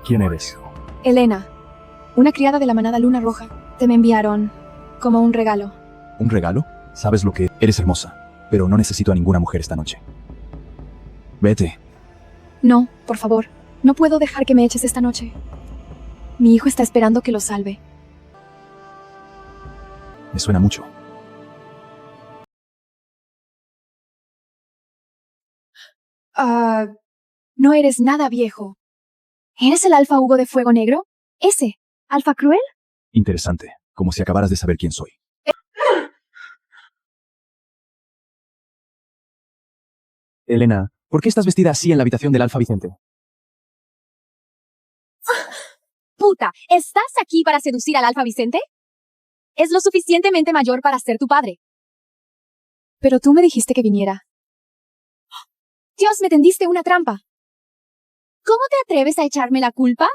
¿Quién eres? Elena, una criada de la manada Luna Roja. Te me enviaron como un regalo. ¿Un regalo? ¿Sabes lo que? Eres hermosa, pero no necesito a ninguna mujer esta noche. Vete. No, por favor. No puedo dejar que me eches esta noche. Mi hijo está esperando que lo salve. Me suena mucho. No eres nada viejo. ¿Eres el alfa Hugo de Fuego Negro? ¿Ese? ¿Alfa cruel? Interesante, como si acabaras de saber quién soy. Elena, ¿por qué estás vestida así en la habitación del Alfa Vicente? Puta, ¿estás aquí para seducir al alfa Vicente? Es lo suficientemente mayor para ser tu padre. Pero tú me dijiste que viniera. Dios, me tendiste una trampa. ¿Cómo te atreves a echarme la culpa?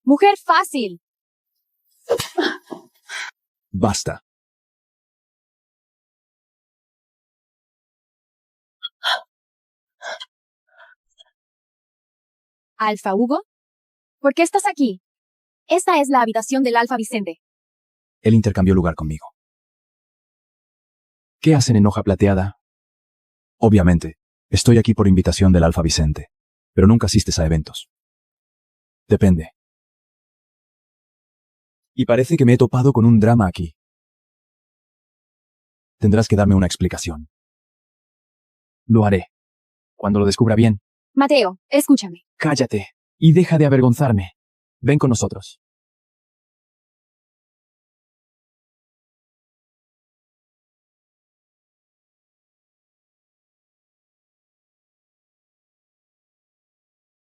Mujer fácil. Basta. ¿Alfa Hugo? ¿Por qué estás aquí? Esta es la habitación del alfa Vicente. Él intercambió lugar conmigo. ¿Qué hacen en hoja plateada? Obviamente, estoy aquí por invitación del Alfa Vicente, pero nunca asistes a eventos. Depende. Y parece que me he topado con un drama aquí. Tendrás que darme una explicación. Lo haré. Cuando lo descubra bien. Mateo, escúchame. Cállate. Y deja de avergonzarme. Ven con nosotros.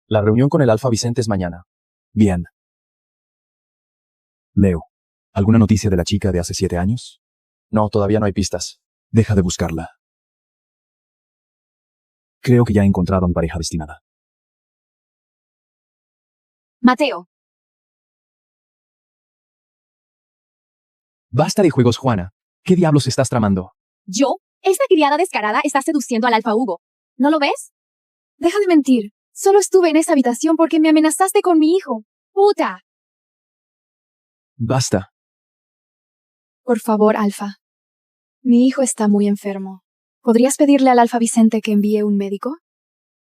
La reunión con el Alfa Vicente es mañana. Bien. Leo. ¿Alguna noticia de la chica de hace 7 años? No, todavía no hay pistas. Deja de buscarla. Creo que ya he encontrado a mi pareja destinada. Mateo. Basta de juegos, Juana. ¿Qué diablos estás tramando? ¿Yo? Esta criada descarada está seduciendo al alfa Hugo. ¿No lo ves? Deja de mentir. Solo estuve en esa habitación porque me amenazaste con mi hijo. ¡Puta! Basta. Por favor, Alfa. Mi hijo está muy enfermo. ¿Podrías pedirle al alfa Vicente que envíe un médico?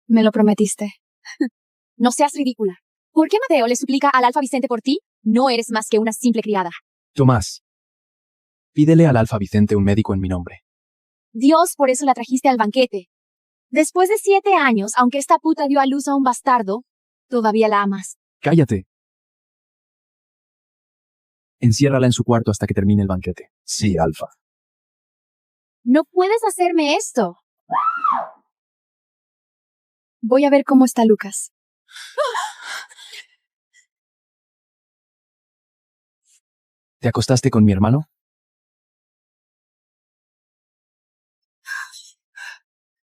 Me lo prometiste. No seas ridícula. ¿Por qué Mateo le suplica al alfa Vicente por ti? No eres más que una simple criada. Tomás. Pídele al Alfa Vicente un médico en mi nombre. Dios, por eso la trajiste al banquete. Después de 7 años, aunque esta puta dio a luz a un bastardo, todavía la amas. Cállate. Enciérrala en su cuarto hasta que termine el banquete. Sí, Alfa. No puedes hacerme esto. Voy a ver cómo está Lucas. ¿Te acostaste con mi hermano?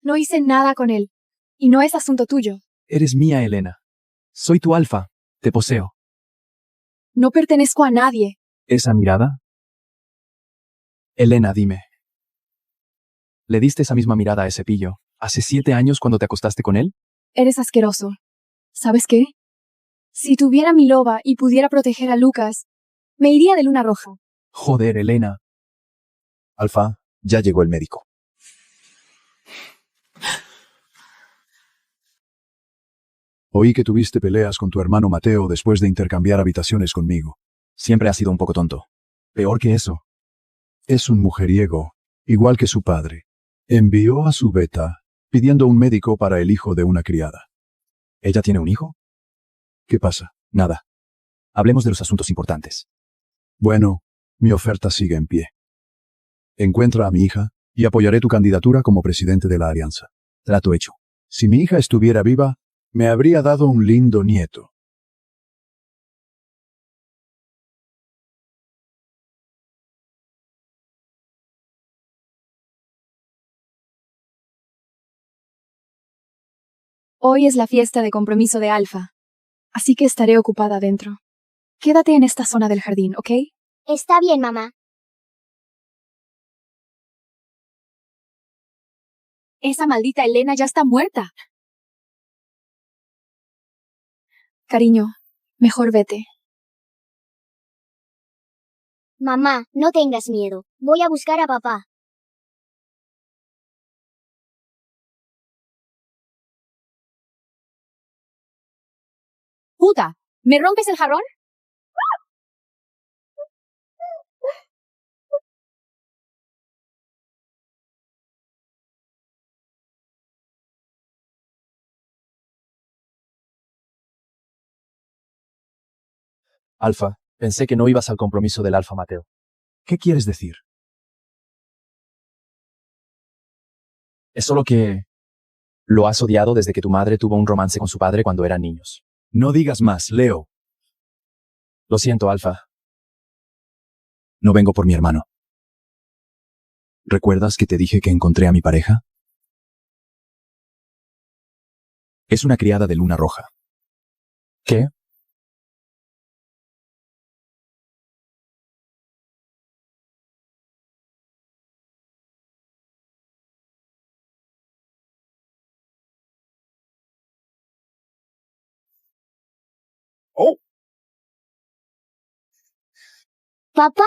No hice nada con él. Y no es asunto tuyo. Eres mía, Elena. Soy tu Alfa. Te poseo. No pertenezco a nadie. ¿Esa mirada? Elena, dime. ¿Le diste esa misma mirada a ese pillo hace 7 años cuando te acostaste con él? Eres asqueroso. ¿Sabes qué? Si tuviera mi loba y pudiera proteger a Lucas, me iría de Luna Roja. Joder, Elena. Alfa, ya llegó el médico. Oí que tuviste peleas con tu hermano Mateo después de intercambiar habitaciones conmigo. Siempre ha sido un poco tonto. Peor que eso. Es un mujeriego, igual que su padre. Envió a su beta pidiendo un médico para el hijo de una criada. ¿Ella tiene un hijo? ¿Qué pasa? Nada. Hablemos de los asuntos importantes. Bueno, mi oferta sigue en pie. Encuentra a mi hija y apoyaré tu candidatura como presidente de la alianza. Trato hecho. Si mi hija estuviera viva, me habría dado un lindo nieto. Hoy es la fiesta de compromiso de Alfa, así que estaré ocupada adentro. Quédate en esta zona del jardín, ¿ok? Está bien, mamá. Esa maldita Elena ya está muerta. Cariño, Mejor vete. Mamá, no tengas miedo. Voy a buscar a papá. ¡Puta! ¿Me rompes el jarrón? Alfa, pensé que no ibas al compromiso del Alfa Mateo. ¿Qué quieres decir? Es solo que lo has odiado desde que tu madre tuvo un romance con su padre cuando eran niños. No digas más, Leo. Lo siento, Alfa. No vengo por mi hermano. ¿Recuerdas que te dije que encontré a mi pareja? Es una criada de luna roja. ¿Qué? ¡Oh! ¿Papá?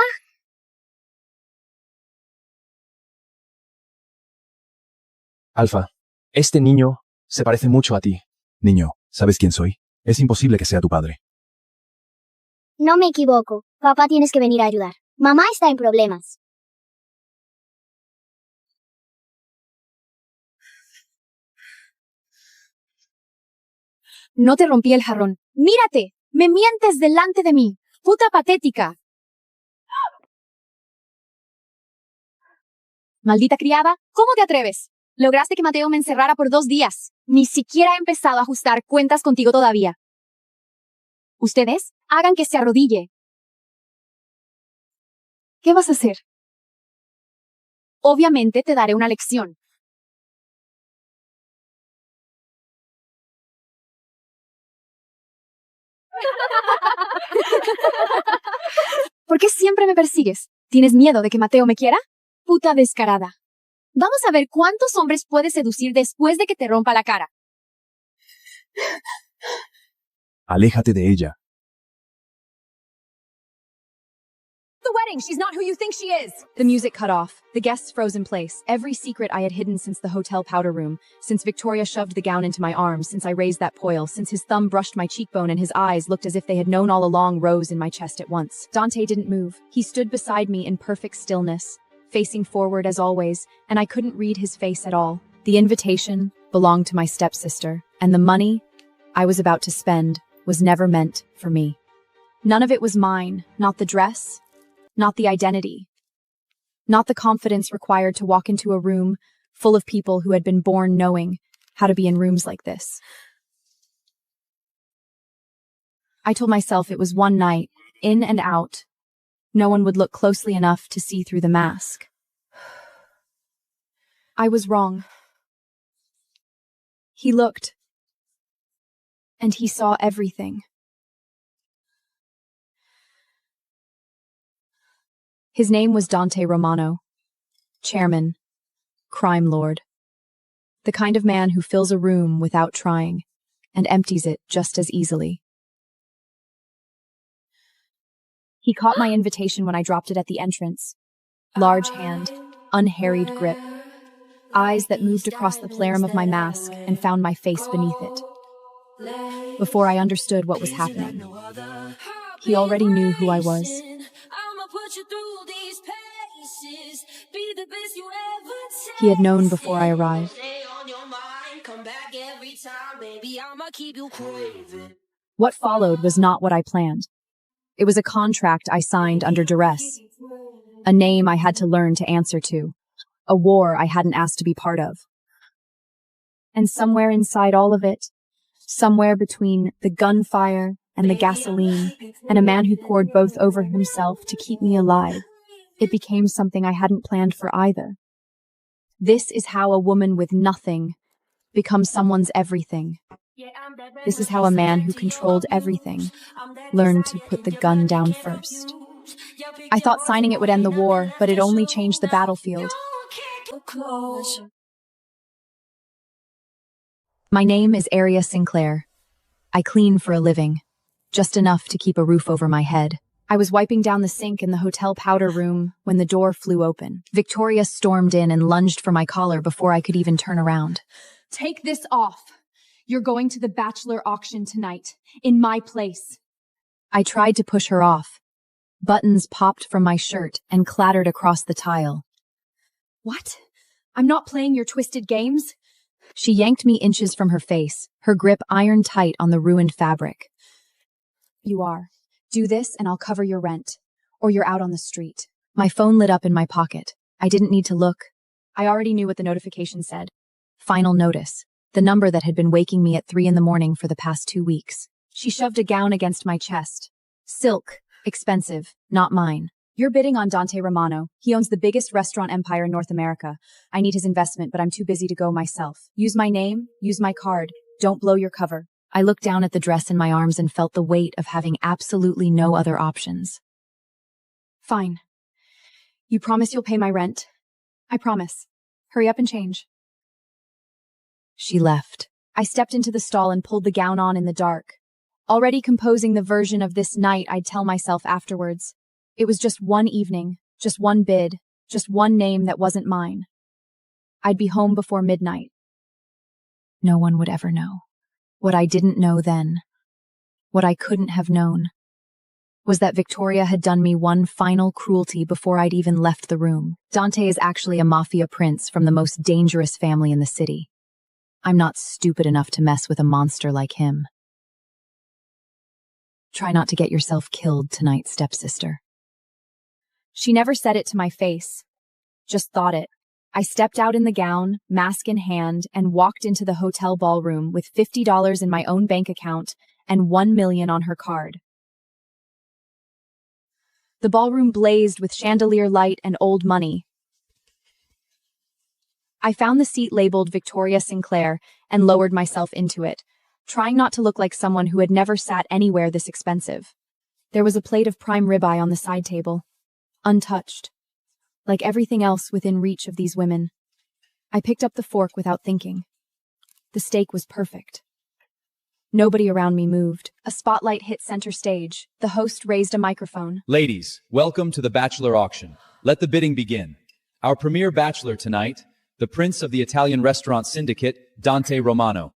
Alfa, este niño se parece mucho a ti. Niño, ¿sabes quién soy? Es imposible que sea tu padre. No me equivoco. Papá, tienes que venir a ayudar. Mamá está en problemas. No te rompí el jarrón. ¡Mírate! ¡Me mientes delante de mí! ¡Puta patética! Maldita criada, ¿cómo te atreves? Lograste que Mateo me encerrara por 2 días. Ni siquiera he empezado a ajustar cuentas contigo todavía. Ustedes, hagan que se arrodille. ¿Qué vas a hacer? Obviamente te daré una lección. ¿Por qué siempre me persigues? ¿Tienes miedo de que Mateo me quiera? Puta descarada. Vamos a ver cuántos hombres puedes seducir después de que te rompa la cara. Aléjate de ella. The wedding, she's not who you think she is. The music cut off. The guests froze in place. Every secret I had hidden since the hotel powder room, since Victoria shoved the gown into my arms, since I raised that poil, since his thumb brushed my cheekbone and his eyes looked as if they had known all along, rose in my chest at once. Dante didn't move. He stood beside me in perfect stillness, facing forward as always, and I couldn't read his face at all. The invitation belonged to my stepsister, and the money I was about to spend was never meant for me. None of it was mine, not the dress, not the identity, not the confidence required to walk into a room full of people who had been born knowing how to be in rooms like this. I told myself it was one night, in and out. No one would look closely enough to see through the mask. I was wrong. He looked, and he saw everything. His name was Dante Romano, chairman, crime lord, the kind of man who fills a room without trying and empties it just as easily. He caught my invitation when I dropped it at the entrance. Large hand, unharried grip, eyes that moved across the pleroma of my mask and found my face beneath it. Before I understood what was happening, he already knew who I was. He had known before I arrived. What followed was not what I planned. It was a contract I signed under duress, a name I had to learn to answer to, a war I hadn't asked to be part of. And somewhere inside all of it, somewhere between the gunfire and the gasoline, and a man who poured both over himself to keep me alive, it became something I hadn't planned for either. This is how a woman with nothing becomes someone's everything. This is how a man who controlled everything learned to put the gun down first. I thought signing it would end the war, but it only changed the battlefield. My name is Aria Sinclair. I clean for a living. just enough to keep a roof over my head. I was wiping down the sink in the hotel powder room when the door flew open. Victoria stormed in and lunged for my collar before I could even turn around. Take this off. You're going to the bachelor auction tonight, in my place. I tried to push her off. Buttons popped from my shirt and clattered across the tile. What? I'm not playing your twisted games. She yanked me inches from her face, her grip iron tight on the ruined fabric. You are. Do this and I'll cover your rent. Or you're out on the street. My phone lit up in my pocket. I didn't need to look. I already knew what the notification said. Final notice. The number that had been waking me at 3 a.m. for the past 2 weeks. She shoved a gown against my chest. Silk. Expensive. Not mine. You're bidding on Dante Romano. He owns the biggest restaurant empire in North America. I need his investment, but I'm too busy to go myself. Use my name. Use my card. Don't blow your cover. I looked down at the dress in my arms and felt the weight of having absolutely no other options. Fine. You promise you'll pay my rent? I promise. Hurry up and change. She left. I stepped into the stall and pulled the gown on in the dark, already composing the version of this night I'd tell myself afterwards. It was just one evening, just one bid, just one name that wasn't mine. I'd be home before midnight. No one would ever know. What I didn't know then, what I couldn't have known, was that Victoria had done me one final cruelty before I'd even left the room. Dante is actually a mafia prince from the most dangerous family in the city. I'm not stupid enough to mess with a monster like him. Try not to get yourself killed tonight, stepsister. She never said it to my face, just thought it. I stepped out in the gown, mask in hand, and walked into the hotel ballroom with $50 in my own bank account and $1 million on her card. The ballroom blazed with chandelier light and old money. I found the seat labeled Victoria Sinclair and lowered myself into it, trying not to look like someone who had never sat anywhere this expensive. There was a plate of prime ribeye on the side table, untouched. Like everything else within reach of these women. I picked up the fork without thinking. The steak was perfect. Nobody around me moved. A spotlight hit center stage. The host raised a microphone. Ladies, welcome to the bachelor auction. Let the bidding begin. Our premier bachelor tonight, the prince of the Italian restaurant syndicate, Dante Romano.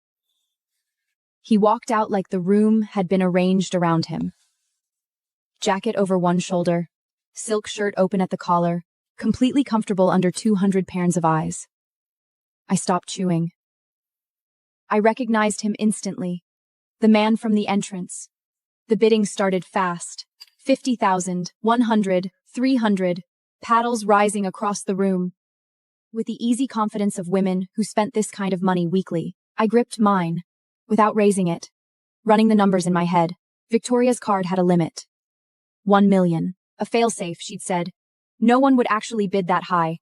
He walked out like the room had been arranged around him. Jacket over one shoulder, silk shirt open at the collar, completely comfortable under 200 pairs of eyes. I stopped chewing. I recognized him instantly. The man from the entrance. The bidding started fast. 50,000, 100, 300, paddles rising across the room. With the easy confidence of women who spent this kind of money weekly, I gripped mine, without raising it, running the numbers in my head. Victoria's card had a limit. 1 million. A failsafe, she'd said. No one would actually bid that high.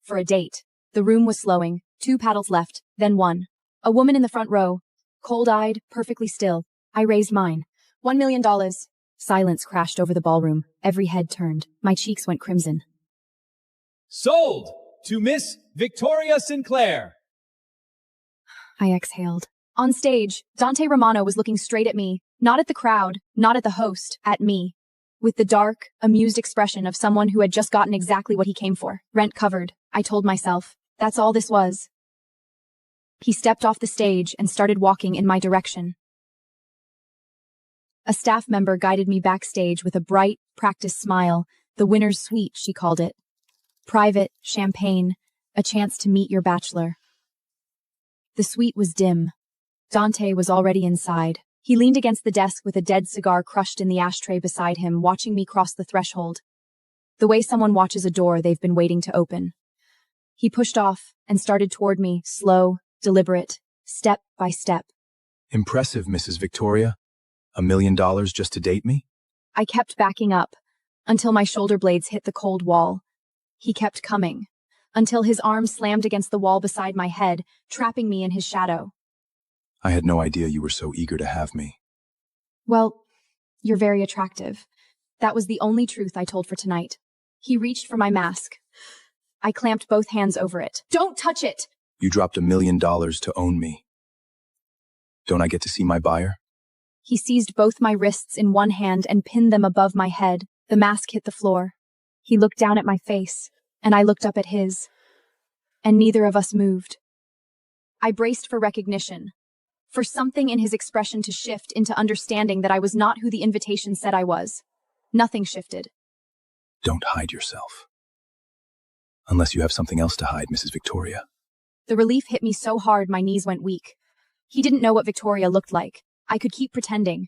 For a date. The room was slowing. 2 paddles left, then 1. A woman in the front row. Cold-eyed, perfectly still. I raised mine. $1 million. Silence crashed over the ballroom. Every head turned. My cheeks went crimson. Sold to Miss Victoria Sinclair. I exhaled. On stage, Dante Romano was looking straight at me. Not at the crowd, not at the host, at me. With the dark, amused expression of someone who had just gotten exactly what he came for. Rent covered, I told myself. That's all this was. He stepped off the stage and started walking in my direction. A staff member guided me backstage with a bright, practiced smile, the winner's suite, she called it. Private, champagne, a chance to meet your bachelor. The suite was dim. Dante was already inside. He leaned against the desk with a dead cigar crushed in the ashtray beside him, watching me cross the threshold. The way someone watches a door they've been waiting to open. He pushed off and started toward me, slow, deliberate, step by step. Impressive, Mrs. Victoria. $1 million just to date me? I kept backing up, until my shoulder blades hit the cold wall. He kept coming, until his arm slammed against the wall beside my head, trapping me in his shadow. I had no idea you were so eager to have me. Well, you're very attractive. That was the only truth I told for tonight. He reached for my mask. I clamped both hands over it. Don't touch it! You dropped $1 million to own me. Don't I get to see my buyer? He seized both my wrists in one hand and pinned them above my head. The mask hit the floor. He looked down at my face, and I looked up at his. And neither of us moved. I braced for recognition, for something in his expression to shift into understanding that I was not who the invitation said I was. Nothing shifted. Don't hide yourself. Unless you have something else to hide, Mrs. Victoria. The relief hit me so hard my knees went weak. He didn't know what Victoria looked like. I could keep pretending.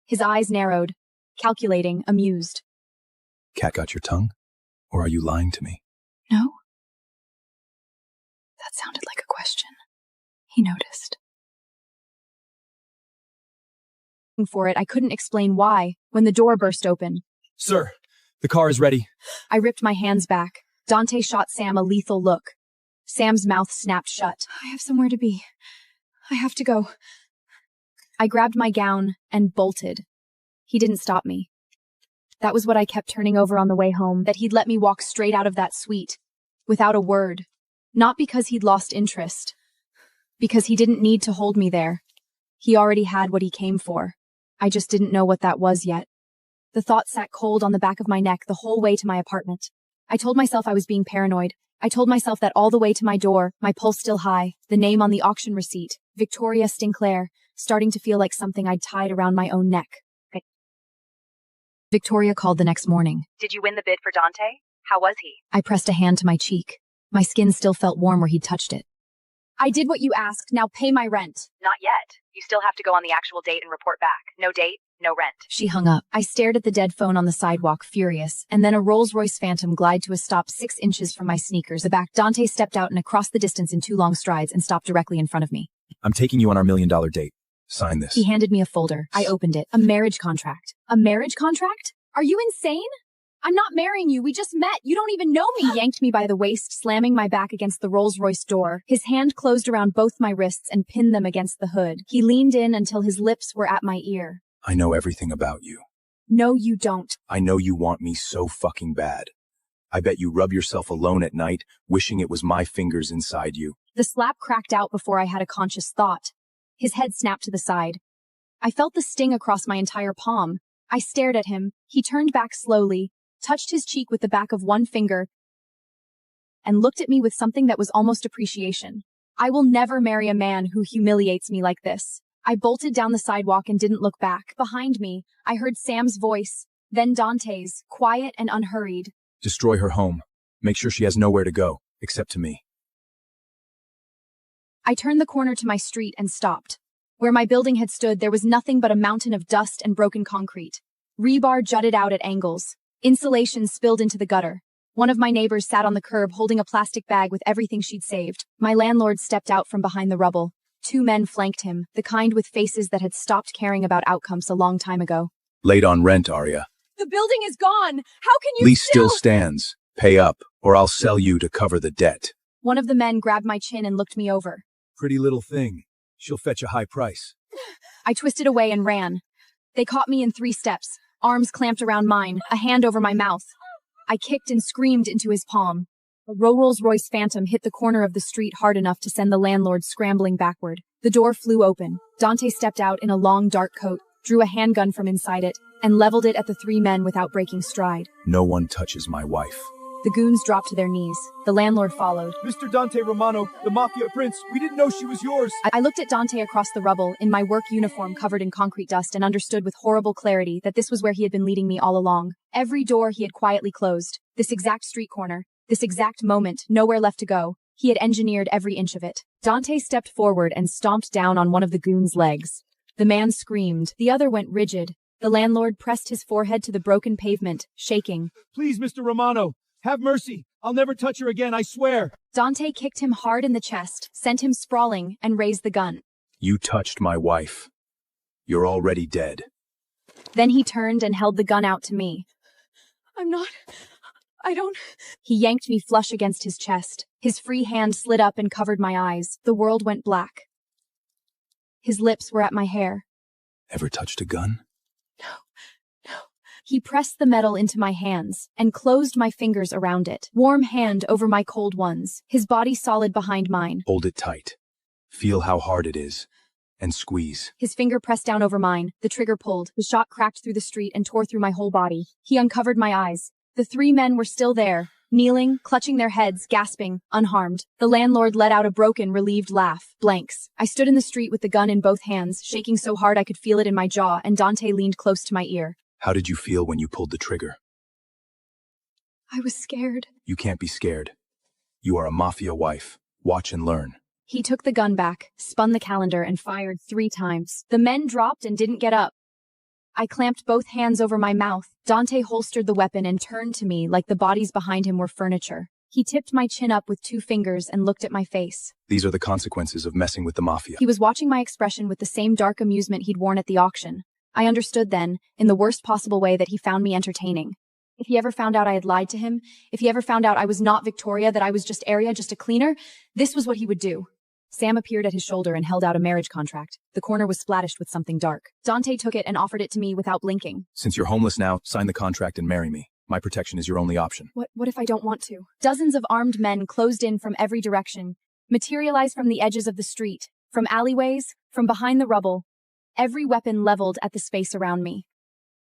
His eyes narrowed, calculating, amused. Cat got your tongue? Or are you lying to me? No. That sounded like a question. He noticed. For it, I couldn't explain why, when the door burst open. Sir, the car is ready. I ripped my hands back. Dante shot Sam a lethal look. Sam's mouth snapped shut. I have somewhere to be. I have to go. I grabbed my gown and bolted. He didn't stop me. That was what I kept turning over on the way home, that he'd let me walk straight out of that suite, without a word. Not because he'd lost interest. Because he didn't need to hold me there. He already had what he came for. I just didn't know what that was yet. The thought sat cold on the back of my neck the whole way to my apartment. I told myself I was being paranoid. I told myself that all the way to my door, my pulse still high, the name on the auction receipt, Victoria Stinclair, starting to feel like something I'd tied around my own neck. Victoria called the next morning. Did you win the bid for Dante? How was he? I pressed a hand to my cheek. My skin still felt warm where he'd touched it. I did what you asked. Now pay my rent. Not yet. You still have to go on the actual date and report back. No date, no rent. She hung up. I stared at the dead phone on the sidewalk, furious, and then a Rolls-Royce Phantom glided to a stop 6 inches from my sneakers. The back Dante stepped out and across the distance in 2 long strides and stopped directly in front of me. I'm taking you on our $1 million date. Sign this. He handed me a folder. I opened it. A marriage contract. A marriage contract? Are you insane? I'm not marrying you. We just met. You don't even know me. He yanked me by the waist, slamming my back against the Rolls-Royce door. His hand closed around both my wrists and pinned them against the hood. He leaned in until his lips were at my ear. I know everything about you. No, you don't. I know you want me so fucking bad. I bet you rub yourself alone at night, wishing it was my fingers inside you. The slap cracked out before I had a conscious thought. His head snapped to the side. I felt the sting across my entire palm. I stared at him. He turned back slowly, touched his cheek with the back of one finger, and looked at me with something that was almost appreciation. I will never marry a man who humiliates me like this. I bolted down the sidewalk and didn't look back. Behind me, I heard Sam's voice, then Dante's, quiet and unhurried. Destroy her home. Make sure she has nowhere to go, except to me. I turned the corner to my street and stopped. Where my building had stood, there was nothing but a mountain of dust and broken concrete. Rebar jutted out at angles. Insulation spilled into the gutter. One of my neighbors sat on the curb holding a plastic bag with everything she'd saved. My landlord stepped out from behind the rubble. 2 men flanked him, the kind with faces that had stopped caring about outcomes a long time ago. Late on rent, Arya. The building is gone! How can you Lease still stands. Pay up, or I'll sell you to cover the debt. One of the men grabbed my chin and looked me over. Pretty little thing. She'll fetch a high price. I twisted away and ran. They caught me in 3 steps, arms clamped around mine, a hand over my mouth. I kicked and screamed into his palm. A Rolls-Royce Phantom hit the corner of the street hard enough to send the landlord scrambling backward. The door flew open. Dante stepped out in a long, dark coat, drew a handgun from inside it, and leveled it at the 3 men without breaking stride. No one touches my wife. The goons dropped to their knees. The landlord followed. Mr. Dante Romano, the Mafia Prince, we didn't know she was yours. I looked at Dante across the rubble, in my work uniform covered in concrete dust, and understood with horrible clarity that this was where he had been leading me all along. Every door he had quietly closed. This exact street corner. This exact moment, nowhere left to go. He had engineered every inch of it. Dante stepped forward and stomped down on one of the goons' legs. The man screamed. The other went rigid. The landlord pressed his forehead to the broken pavement, shaking. Please, Mr. Romano, have mercy. I'll never touch her again, I swear. Dante kicked him hard in the chest, sent him sprawling, and raised the gun. You touched my wife. You're already dead. Then he turned and held the gun out to me. I don't... He yanked me flush against his chest. His free hand slid up and covered my eyes. The world went black. His lips were at my hair. Ever touched a gun? No. He pressed the metal into my hands and closed my fingers around it. Warm hand over my cold ones. His body solid behind mine. Hold it tight. Feel how hard it is. and squeeze. His finger pressed down over mine, the trigger pulled, the shot cracked through the street and tore through my whole body. He uncovered my eyes. The three men were still there, kneeling, clutching their heads, gasping, unharmed. The landlord let out a broken, relieved laugh. Blanks. I stood in the street with the gun in both hands, shaking so hard I could feel it in my jaw, and Dante leaned close to my ear. How did you feel when you pulled the trigger? I was scared. You can't be scared. You are a mafia wife. Watch and learn. He took the gun back, spun the calendar, and fired 3 times. The men dropped and didn't get up. I clamped both hands over my mouth. Dante holstered the weapon and turned to me like the bodies behind him were furniture. He tipped my chin up with 2 fingers and looked at my face. These are the consequences of messing with the mafia. He was watching my expression with the same dark amusement he'd worn at the auction. I understood then, in the worst possible way, that he found me entertaining. If he ever found out I had lied to him, if he ever found out I was not Victoria, that I was just Arya, just a cleaner, this was what he would do. Sam appeared at his shoulder and held out a marriage contract. The corner was splashed with something dark. Dante took it and offered it to me without blinking. Since you're homeless now, sign the contract and marry me. My protection is your only option. What if I don't want to? Dozens of armed men closed in from every direction, materialized from the edges of the street, from alleyways, from behind the rubble, every weapon leveled at the space around me.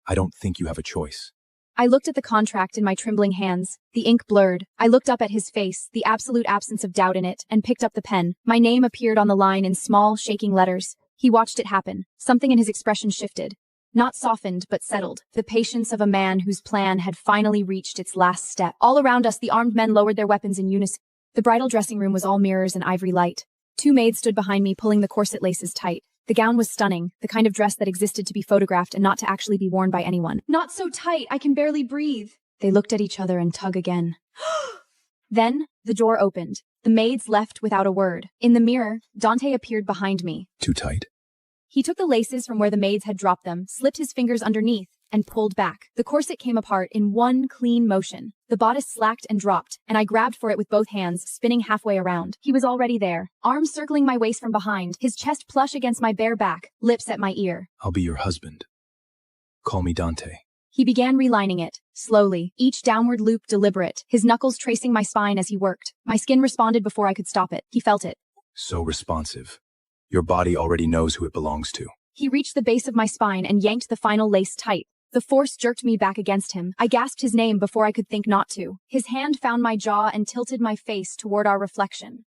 I don't think you have a choice. I looked at the contract in my trembling hands, the ink blurred. I looked up at his face, the absolute absence of doubt in it, and picked up the pen. My name appeared on the line in small, shaking letters. He watched it happen. Something in his expression shifted. Not softened, but settled. The patience of a man whose plan had finally reached its last step. All around us, the armed men lowered their weapons in unison. The bridal dressing room was all mirrors and ivory light. 2 maids stood behind me, pulling the corset laces tight. The gown was stunning, the kind of dress that existed to be photographed and not to actually be worn by anyone. Not so tight, I can barely breathe. They looked at each other and tug again. Then, the door opened. The maids left without a word. In the mirror, Dante appeared behind me. Too tight? He took the laces from where the maids had dropped them, slipped his fingers underneath, and pulled back. The corset came apart in one clean motion. The bodice slacked and dropped, and I grabbed for it with both hands, spinning halfway around. He was already there, arms circling my waist from behind, his chest plush against my bare back, lips at my ear. I'll be your husband. Call me Dante. He began relining it, slowly, each downward loop deliberate, his knuckles tracing my spine as he worked. My skin responded before I could stop it. He felt it. So responsive. Your body already knows who it belongs to. He reached the base of my spine and yanked the final lace tight. The force jerked me back against him. I gasped his name before I could think not to. His hand found my jaw and tilted my face toward our reflection.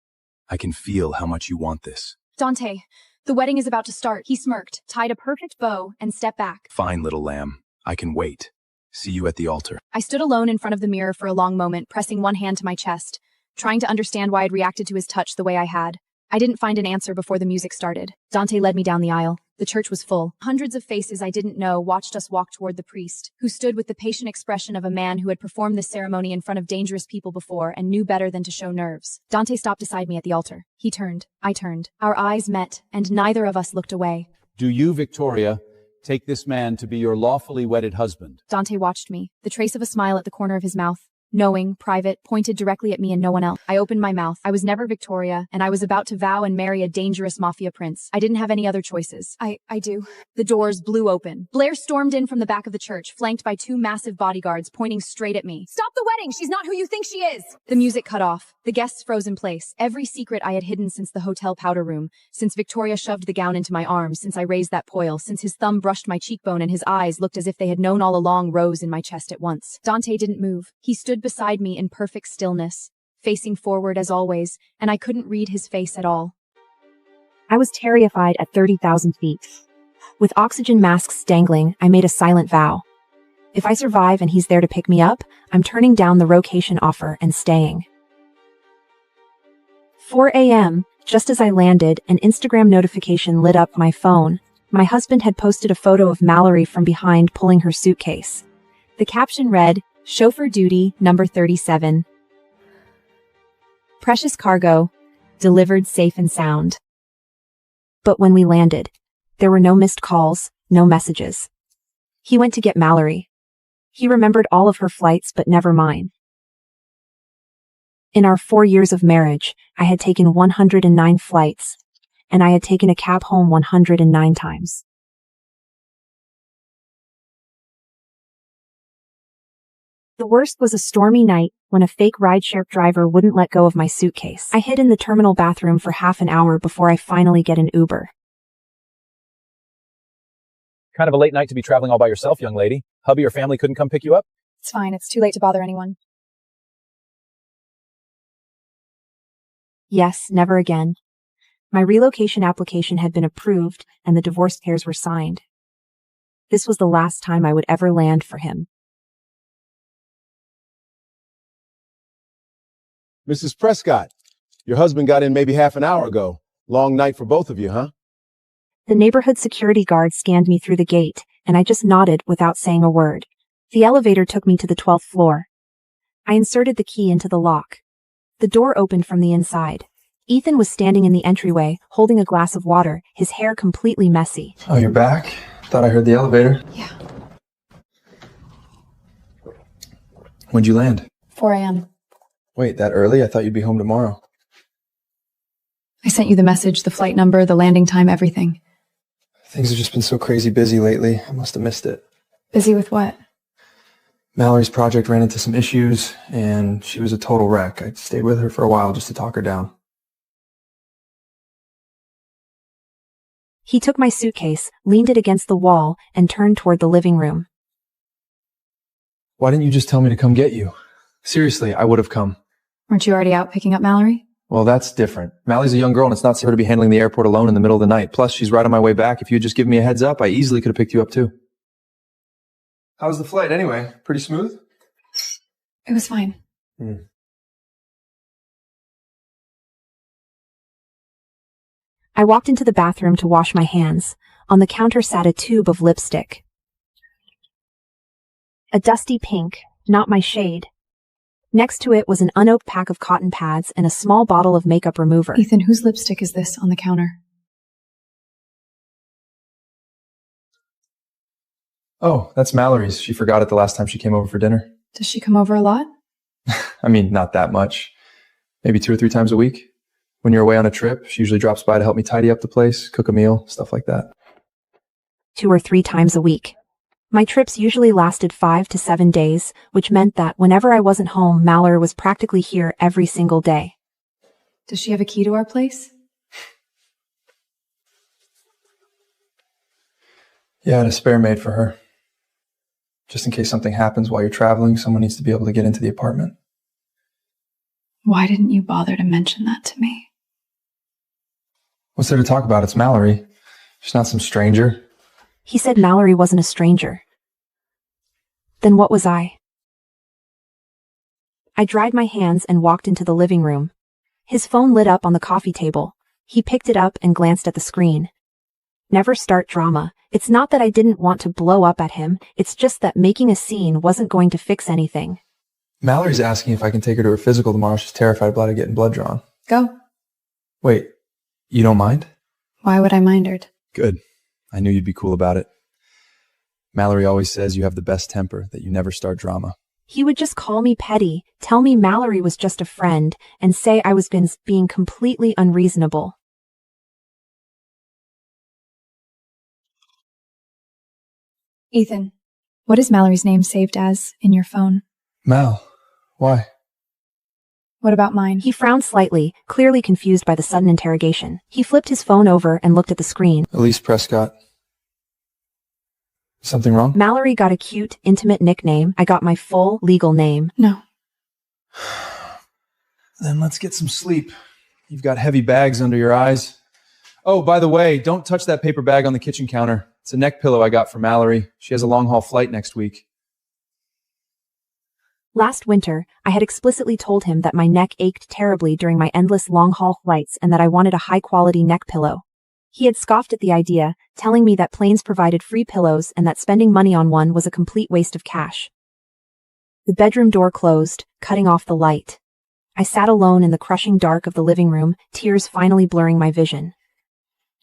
I can feel how much you want this. Dante, the wedding is about to start. He smirked, tied a perfect bow, and stepped back. Fine, little lamb. I can wait. See you at the altar. I stood alone in front of the mirror for a long moment, pressing one hand to my chest, trying to understand why I'd reacted to his touch the way I had. I didn't find an answer before the music started. Dante led me down the aisle. The church was full. Hundreds of faces I didn't know watched us walk toward the priest, who stood with the patient expression of a man who had performed this ceremony in front of dangerous people before and knew better than to show nerves. Dante stopped beside me at the altar. He turned. I turned. Our eyes met, and neither of us looked away. Do you, Victoria, take this man to be your lawfully wedded husband? Dante watched me, the trace of a smile at the corner of his mouth. Knowing, private, pointed directly at me and no one else. I opened my mouth. I was never Victoria, and I was about to vow and marry a dangerous mafia prince. I didn't have any other choices. I do. The doors blew open. Blair stormed in from the back of the church, flanked by 2 massive bodyguards pointing straight at me. Stop the wedding! She's not who you think she is! The music cut off. The guests froze in place. Every secret I had hidden since the hotel powder room, since Victoria shoved the gown into my arms, since I raised that poil, since his thumb brushed my cheekbone and his eyes looked as if they had known all along, rose in my chest at once. Dante didn't move. He stood beside me in perfect stillness, facing forward as always, and I couldn't read his face at all. I was terrified at 30,000 feet. With oxygen masks dangling, I made a silent vow. If I survive and he's there to pick me up, I'm turning down the rocation offer and staying. 4 a.m., just as I landed, an Instagram notification lit up my phone. My husband had posted a photo of Mallory from behind pulling her suitcase. The caption read, "Chauffeur duty, number 37. Precious cargo, delivered safe and sound." But when we landed, there were no missed calls, no messages. He went to get Mallory. He remembered all of her flights but never mine. In our 4 years of marriage, I had taken 109 flights, and I had taken a cab home 109 times. The worst was a stormy night when a fake rideshare driver wouldn't let go of my suitcase. I hid in the terminal bathroom for half an hour before I finally get an Uber. Kind of a late night to be traveling all by yourself, young lady. Hubby or family couldn't come pick you up? It's fine. It's too late to bother anyone. Yes, never again. My relocation application had been approved and the divorce papers were signed. This was the last time I would ever land for him. Mrs. Prescott, your husband got in maybe half an hour ago. Long night for both of you, huh? The neighborhood security guard scanned me through the gate, and I just nodded without saying a word. The elevator took me to the 12th floor. I inserted the key into the lock. The door opened from the inside. Ethan was standing in the entryway, holding a glass of water, his hair completely messy. Oh, you're back? Thought I heard the elevator. Yeah. When'd you land? 4 a.m. Wait, that early? I thought you'd be home tomorrow. I sent you the message, the flight number, the landing time, everything. Things have just been so crazy busy lately. I must have missed it. Busy with what? Mallory's project ran into some issues, and she was a total wreck. I stayed with her for a while just to talk her down. He took my suitcase, leaned it against the wall, and turned toward the living room. Why didn't you just tell me to come get you? Seriously, I would have come. Weren't you already out picking up Mallory? Well, that's different. Mally's a young girl, and it's not safe for her to be handling the airport alone in the middle of the night. Plus, she's right on my way back. If you had just given me a heads up, I easily could have picked you up too. How was the flight anyway? Pretty smooth? It was fine. I walked into the bathroom to wash my hands. On the counter sat a tube of lipstick. A dusty pink, not my shade. Next to it was an unopened pack of cotton pads and a small bottle of makeup remover. Ethan, whose lipstick is this on the counter? Oh, that's Mallory's. She forgot it the last time she came over for dinner. Does she come over a lot? I mean, not that much. Maybe 2 or 3 times a week. When you're away on a trip, she usually drops by to help me tidy up the place, cook a meal, stuff like that. 2 or 3 times a week. My trips usually lasted 5 to 7 days, which meant that whenever I wasn't home, Mallory was practically here every single day. Does she have a key to our place? Yeah, I had a spare made for her. Just in case something happens while you're traveling, someone needs to be able to get into the apartment. Why didn't you bother to mention that to me? What's there to talk about? It's Mallory. She's not some stranger. He said Mallory wasn't a stranger. Then what was I? I dried my hands and walked into the living room. His phone lit up on the coffee table. He picked it up and glanced at the screen. Never start drama. It's not that I didn't want to blow up at him, it's just that making a scene wasn't going to fix anything. Mallory's asking if I can take her to her physical tomorrow. She's terrified about her getting blood drawn. Go. Wait, you don't mind? Why would I mind her? Good. I knew you'd be cool about it. Mallory always says you have the best temper, that you never start drama. He would just call me petty, tell me Mallory was just a friend, and say I was being completely unreasonable. Ethan, what is Mallory's name saved as in your phone? Mal, why? What about mine? He frowned slightly, clearly confused by the sudden interrogation. He flipped his phone over and looked at the screen. Elise Prescott. Something wrong? Mallory got a cute, intimate nickname. I got my full, legal name. No. Then let's get some sleep. You've got heavy bags under your eyes. Oh, by the way, don't touch that paper bag on the kitchen counter. It's a neck pillow I got for Mallory. She has a long-haul flight next week. Last winter, I had explicitly told him that my neck ached terribly during my endless long-haul flights and that I wanted a high-quality neck pillow. He had scoffed at the idea, telling me that planes provided free pillows and that spending money on one was a complete waste of cash. The bedroom door closed, cutting off the light. I sat alone in the crushing dark of the living room, tears finally blurring my vision.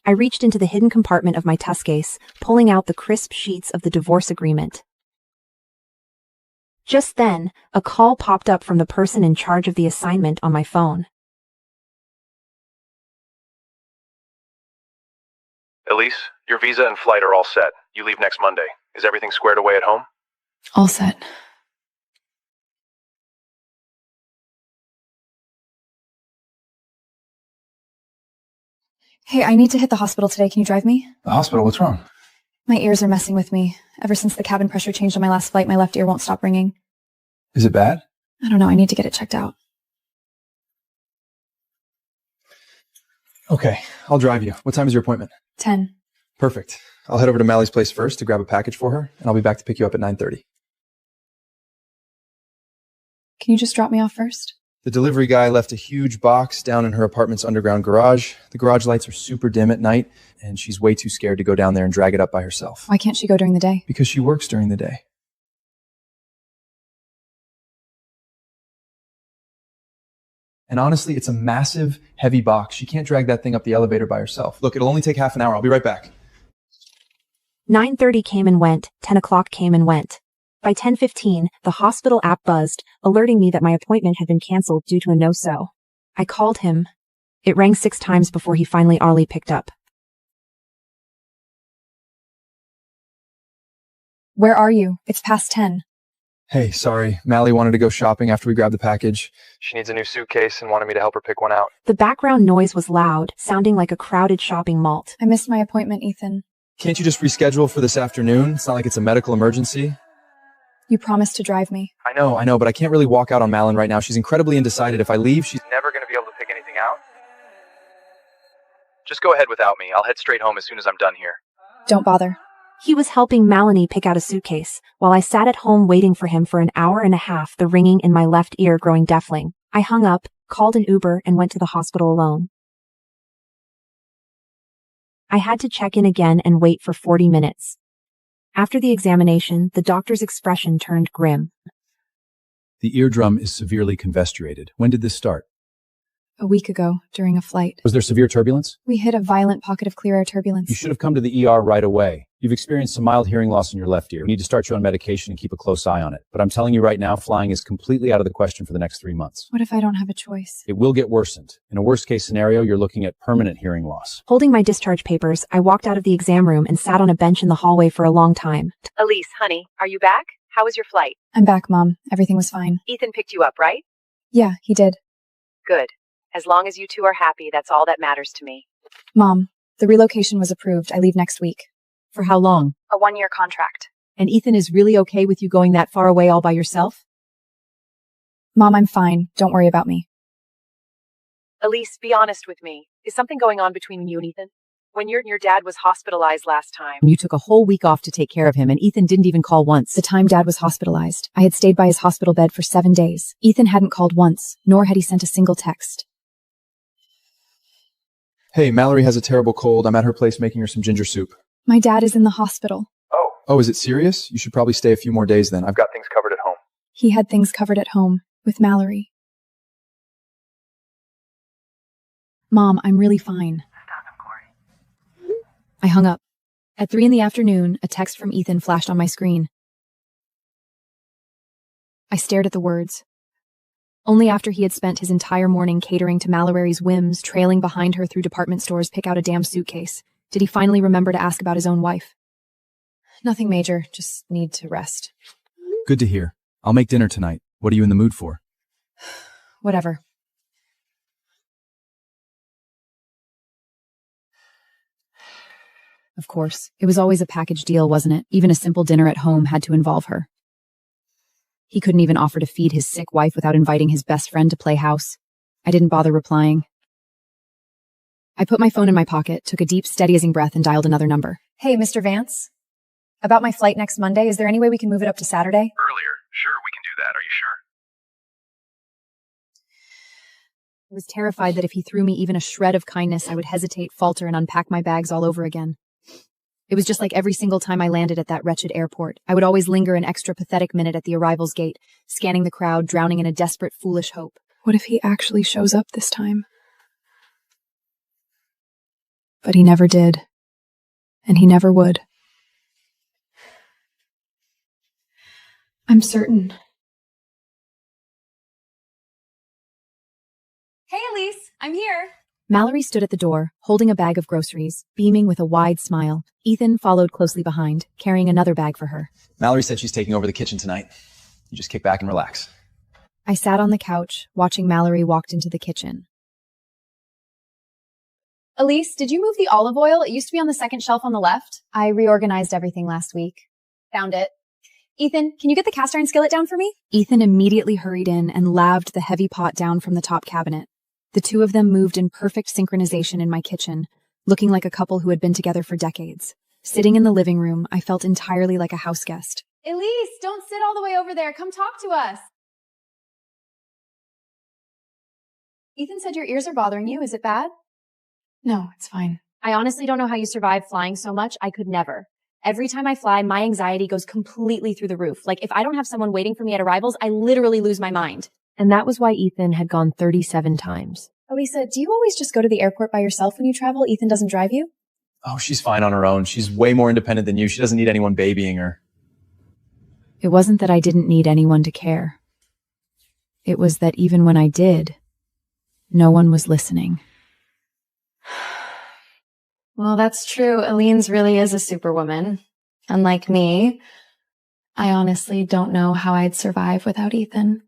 I reached into the hidden compartment of my tuskcase, pulling out the crisp sheets of the divorce agreement. Just then, a call popped up from the person in charge of the assignment on my phone. Elise, your visa and flight are all set. You leave next Monday. Is everything squared away at home? All set. Hey, I need to hit the hospital today. Can you drive me? The hospital? What's wrong? My ears are messing with me. Ever since the cabin pressure changed on my last flight, my left ear won't stop ringing. Is it bad? I don't know, I need to get it checked out. Okay, I'll drive you. What time is your appointment? 10. Perfect. I'll head over to Mally's place first to grab a package for her, and I'll be back to pick you up at 9:30. Can you just drop me off first? The delivery guy left a huge box down in her apartment's underground garage. The garage lights are super dim at night, and she's way too scared to go down there and drag it up by herself. Why can't she go during the day? Because she works during the day. And honestly, it's a massive, heavy box. She can't drag that thing up the elevator by herself. Look, it'll only take half an hour. I'll be right back. 9:30 came and went, 10 o'clock came and went. By 10:15, the hospital app buzzed, alerting me that my appointment had been canceled due to a no-show. I called him. It rang 6 times before he finally picked up. Where are you? It's past 10. Hey, sorry. Mally wanted to go shopping after we grabbed the package. She needs a new suitcase and wanted me to help her pick one out. The background noise was loud, sounding like a crowded shopping mall. I missed my appointment, Ethan. Can't you just reschedule for this afternoon? It's not like it's a medical emergency. You promised to drive me. I know, but I can't really walk out on Malin right now. She's incredibly undecided. If I leave, she's never going to be able to pick anything out. Just go ahead without me. I'll head straight home as soon as I'm done here. Don't bother. He was helping Malini pick out a suitcase, while I sat at home waiting for him for an hour and a half, the ringing in my left ear growing deafening. I hung up, called an Uber, and went to the hospital alone. I had to check in again and wait for 40 minutes. After the examination, the doctor's expression turned grim. The eardrum is severely convestuated. When did this start? A week ago, during a flight. Was there severe turbulence? We hit a violent pocket of clear air turbulence. You should have come to the ER right away. You've experienced some mild hearing loss in your left ear. You need to start you on medication and keep a close eye on it. But I'm telling you right now, flying is completely out of the question for the next 3 months. What if I don't have a choice? It will get worsened. In a worst-case scenario, you're looking at permanent hearing loss. Holding my discharge papers, I walked out of the exam room and sat on a bench in the hallway for a long time. Elise, honey, are you back? How was your flight? I'm back, Mom. Everything was fine. Ethan picked you up, right? Yeah, he did. Good. As long as you two are happy, that's all that matters to me. Mom, the relocation was approved. I leave next week. For how long? A 1-year contract. And Ethan is really okay with you going that far away all by yourself? Mom, I'm fine. Don't worry about me. Elise, be honest with me. Is something going on between you and Ethan? When your dad was hospitalized last time. You took a whole week off to take care of him, and Ethan didn't even call once. The time Dad was hospitalized, I had stayed by his hospital bed for 7 days. Ethan hadn't called once, nor had he sent a single text. Hey, Mallory has a terrible cold. I'm at her place making her some ginger soup. My dad is in the hospital. Oh, is it serious? You should probably stay a few more days then. I've got things covered at home. He had things covered at home, with Mallory. Mom, I'm really fine. I hung up. At 3 p.m, a text from Ethan flashed on my screen. I stared at the words. Only after he had spent his entire morning catering to Mallory's whims, trailing behind her through department stores, pick out a damn suitcase, did he finally remember to ask about his own wife. Nothing major, just need to rest. Good to hear. I'll make dinner tonight. What are you in the mood for? Whatever. Of course, it was always a package deal, wasn't it? Even a simple dinner at home had to involve her. He couldn't even offer to feed his sick wife without inviting his best friend to play house. I didn't bother replying. I put my phone in my pocket, took a deep, steadying breath, and dialed another number. Hey, Mr. Vance? About my flight next Monday, is there any way we can move it up to Saturday? Earlier. Sure, we can do that. Are you sure? I was terrified that if he threw me even a shred of kindness, I would hesitate, falter, and unpack my bags all over again. It was just like every single time I landed at that wretched airport. I would always linger an extra pathetic minute at the arrivals gate, scanning the crowd, drowning in a desperate, foolish hope. What if he actually shows up this time? But he never did. And he never would. I'm certain. Hey, Elise, I'm here. Mallory stood at the door, holding a bag of groceries, beaming with a wide smile. Ethan followed closely behind, carrying another bag for her. Mallory said she's taking over the kitchen tonight. You just kick back and relax. I sat on the couch, watching Mallory walk into the kitchen. Elise, did you move the olive oil? It used to be on the second shelf on the left. I reorganized everything last week. Found it. Ethan, can you get the cast iron skillet down for me? Ethan immediately hurried in and laved the heavy pot down from the top cabinet. The two of them moved in perfect synchronization in my kitchen, looking like a couple who had been together for decades. Sitting in the living room, I felt entirely like a house guest. Elise, don't sit all the way over there. Come talk to us. Ethan said your ears are bothering you. Is it bad? No, it's fine. I honestly don't know how you survive flying so much. I could never. Every time I fly, my anxiety goes completely through the roof. Like if I don't have someone waiting for me at arrivals, I literally lose my mind. And that was why Ethan had gone 37 times. Elisa, do you always just go to the airport by yourself when you travel? Ethan doesn't drive you? Oh, she's fine on her own. She's way more independent than you. She doesn't need anyone babying her. It wasn't that I didn't need anyone to care. It was that even when I did, no one was listening. Well, that's true. Aleen's really is a superwoman. Unlike me, I honestly don't know how I'd survive without Ethan.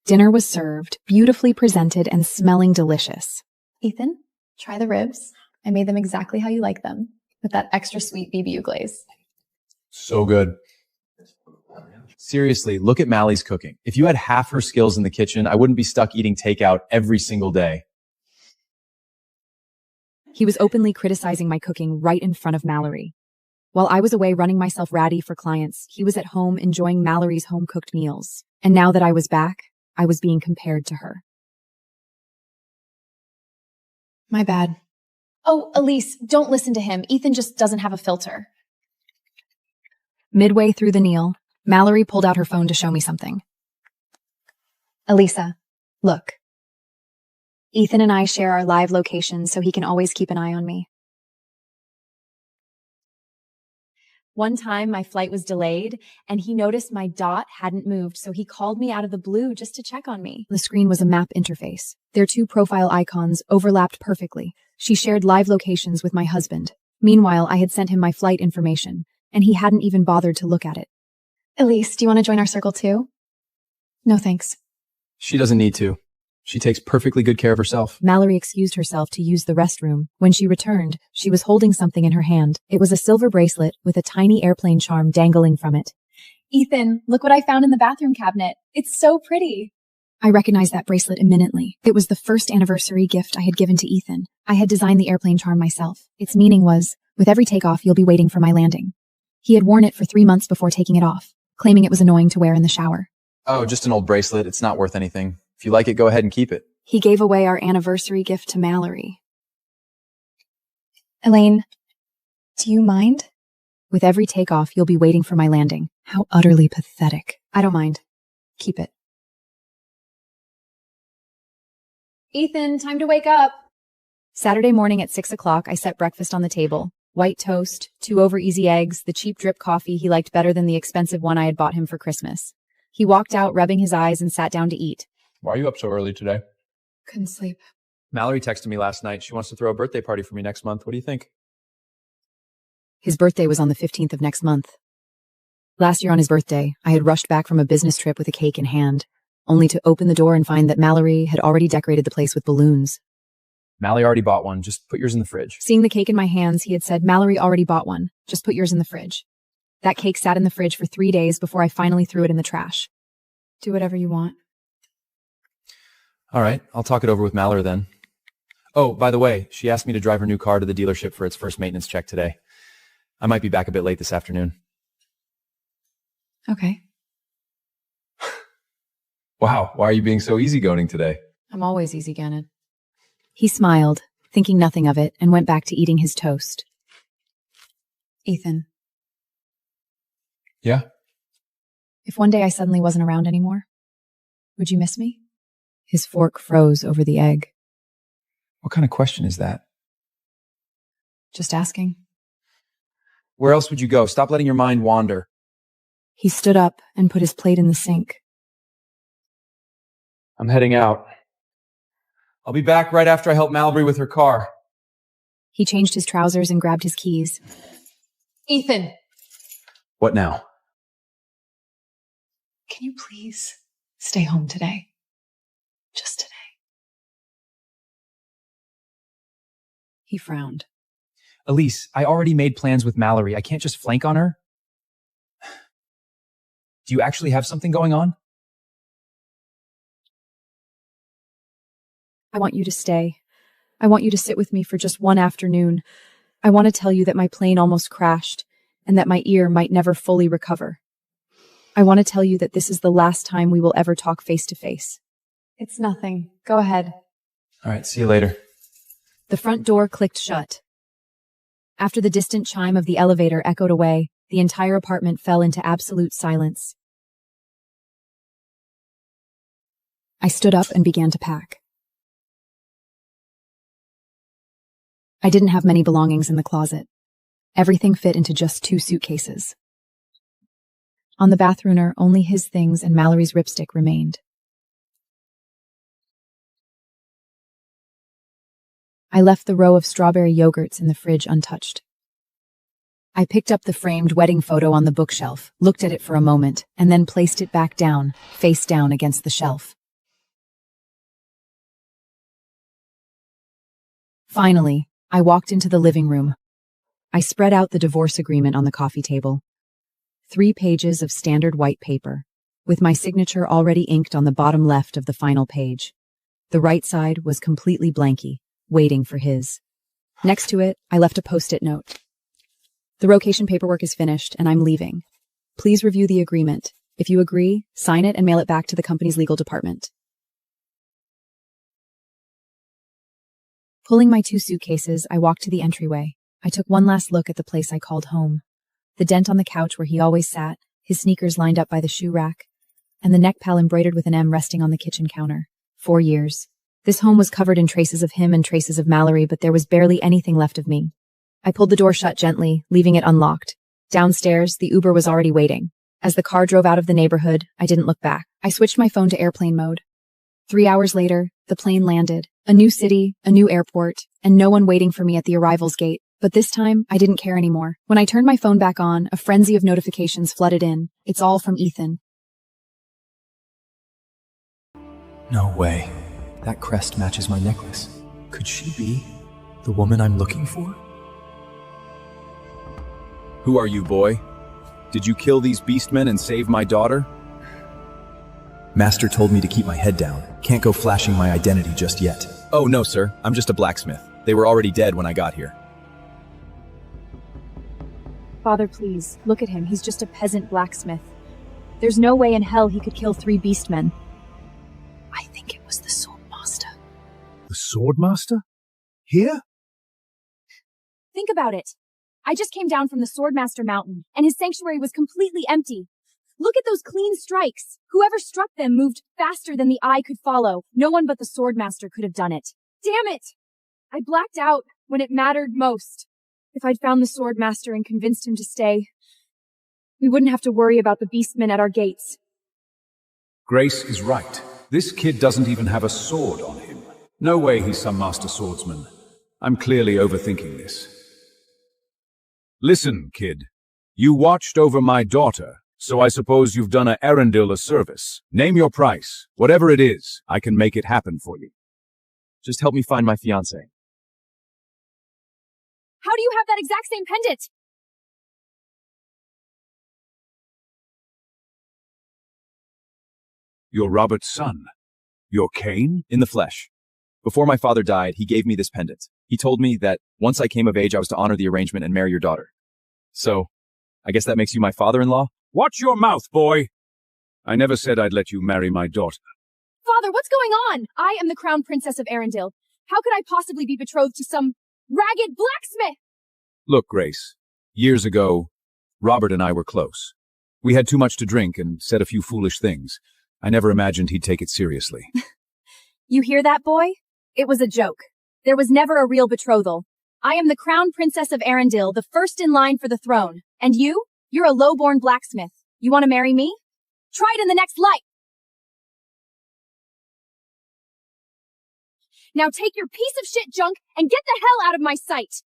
Dinner was served, beautifully presented and smelling delicious. Ethan, try the ribs. I made them exactly how you like them, with that extra sweet BBU glaze. So good. Seriously, look at Mally's cooking. If you had half her skills in the kitchen, I wouldn't be stuck eating takeout every single day. He was openly criticizing my cooking right in front of Mallory. While I was away running myself ratty for clients, he was at home enjoying Mallory's home-cooked meals. And now that I was back, I was being compared to her. My bad. Oh, Elise, don't listen to him. Ethan just doesn't have a filter. Midway through the meal, Mallory pulled out her phone to show me something. Elisa, look. Ethan and I share our live location so he can always keep an eye on me. One time my flight was delayed and he noticed my dot hadn't moved, so he called me out of the blue just to check on me. The screen was a map interface. Their two profile icons overlapped perfectly. She shared live locations with my husband. Meanwhile, I had sent him my flight information, and he hadn't even bothered to look at it. Elise, do you want to join our circle too? No, thanks. She doesn't need to. She takes perfectly good care of herself. Mallory excused herself to use the restroom. When she returned, she was holding something in her hand. It was a silver bracelet with a tiny airplane charm dangling from it. Ethan, look what I found in the bathroom cabinet. It's so pretty. I recognized that bracelet imminently. It was the first anniversary gift I had given to Ethan. I had designed the airplane charm myself. Its meaning was, with every takeoff, you'll be waiting for my landing. He had worn it for 3 months before taking it off, claiming it was annoying to wear in the shower. Oh, just an old bracelet. It's not worth anything. If you like it, go ahead and keep it. He gave away our anniversary gift to Mallory. Elaine, do you mind? With every takeoff, you'll be waiting for my landing. How utterly pathetic. I don't mind. Keep it. Ethan, time to wake up. Saturday morning at 6 o'clock, I set breakfast on the table. White toast, 2 over-easy eggs, the cheap drip coffee he liked better than the expensive one I had bought him for Christmas. He walked out, rubbing his eyes, and sat down to eat. Why are you up so early today? Couldn't sleep. Mallory texted me last night. She wants to throw a birthday party for me next month. What do you think? His birthday was on the 15th of next month. Last year on his birthday, I had rushed back from a business trip with a cake in hand, only to open the door and find that Mallory had already decorated the place with balloons. Mallory already bought one. Just put yours in the fridge. Seeing the cake in my hands, he had said, Mallory already bought one. Just put yours in the fridge. That cake sat in the fridge for 3 days before I finally threw it in the trash. Do whatever you want. All right, I'll talk it over with Mallory then. Oh, by the way, she asked me to drive her new car to the dealership for its first maintenance check today. I might be back a bit late this afternoon. Okay. Wow, why are you being so easygoing today? I'm always easy, Gannon. He smiled, thinking nothing of it, and went back to eating his toast. Ethan. Yeah? If one day I suddenly wasn't around anymore, would you miss me? His fork froze over the egg. What kind of question is that? Just asking. Where else would you go? Stop letting your mind wander. He stood up and put his plate in the sink. I'm heading out. I'll be back right after I help Mallory with her car. He changed his trousers and grabbed his keys. Ethan. What now? Can you please stay home today? Just today. He frowned. Elise, I already made plans with Mallory. I can't just flank on her. Do you actually have something going on? I want you to stay. I want you to sit with me for just one afternoon. I want to tell you that my plane almost crashed and that my ear might never fully recover. I want to tell you that this is the last time we will ever talk face to face. It's nothing. Go ahead. All right, see you later. The front door clicked shut. After the distant chime of the elevator echoed away, the entire apartment fell into absolute silence. I stood up and began to pack. I didn't have many belongings in the closet. Everything fit into just 2 suitcases. On the bathroomer, only his things and Mallory's ripstick remained. I left the row of strawberry yogurts in the fridge untouched. I picked up the framed wedding photo on the bookshelf, looked at it for a moment, and then placed it back down, face down against the shelf. Finally, I walked into the living room. I spread out the divorce agreement on the coffee table. 3 pages of standard white paper, with my signature already inked on the bottom left of the final page. The right side was completely blanky, waiting for his. Next to it, I left a post-it note. The relocation paperwork is finished, and I'm leaving. Please review the agreement. If you agree, sign it and mail it back to the company's legal department. Pulling my 2 suitcases, I walked to the entryway. I took one last look at the place I called home. The dent on the couch where he always sat, his sneakers lined up by the shoe rack, and the neck pal embroidered with an M resting on the kitchen counter. 4 years. This home was covered in traces of him and traces of Mallory, but there was barely anything left of me. I pulled the door shut gently, leaving it unlocked. Downstairs, the Uber was already waiting. As the car drove out of the neighborhood, I didn't look back. I switched my phone to airplane mode. 3 hours later, the plane landed. A new city, a new airport, and no one waiting for me at the arrivals gate. But this time, I didn't care anymore. When I turned my phone back on, a frenzy of notifications flooded in. It's all from Ethan. No way. That crest matches my necklace. Could she be the woman I'm looking for? Who are you, boy? Did you kill these beastmen and save my daughter? Master told me to keep my head down. Can't go flashing my identity just yet. Oh, no, sir. I'm just a blacksmith. They were already dead when I got here. Father, please, look at him. He's just a peasant blacksmith. There's no way in hell he could kill 3 beastmen. I think it was the Swordmaster. The Swordmaster? Here? Think about it. I just came down from the Swordmaster Mountain, and his sanctuary was completely empty. Look at those clean strikes. Whoever struck them moved faster than the eye could follow. No one but the Swordmaster could have done it. Damn it! I blacked out when it mattered most. If I'd found the Swordmaster and convinced him to stay, we wouldn't have to worry about the beastmen at our gates. Grace is right. This kid doesn't even have a sword on him. No way he's some master swordsman. I'm clearly overthinking this. Listen, kid. You watched over my daughter, so I suppose you've done a Arundel a service. Name your price. Whatever it is, I can make it happen for you. Just help me find my fiancé. How do you have that exact same pendant? You're Robert's son. You're Cain? In the flesh. Before my father died, he gave me this pendant. He told me that once I came of age, I was to honor the arrangement and marry your daughter. So, I guess that makes you my father-in-law? Watch your mouth, boy! I never said I'd let you marry my daughter. Father, what's going on? I am the crown princess of Arundel. How could I possibly be betrothed to some ragged blacksmith? Look, Grace. Years ago, Robert and I were close. We had too much to drink and said a few foolish things. I never imagined he'd take it seriously. You hear that, boy? It was a joke. There was never a real betrothal. I am the crown princess of Arundel, the first in line for the throne. And you? You're a low-born blacksmith. You want to marry me? Try it in the next life! Now take your piece of shit junk and get the hell out of my sight!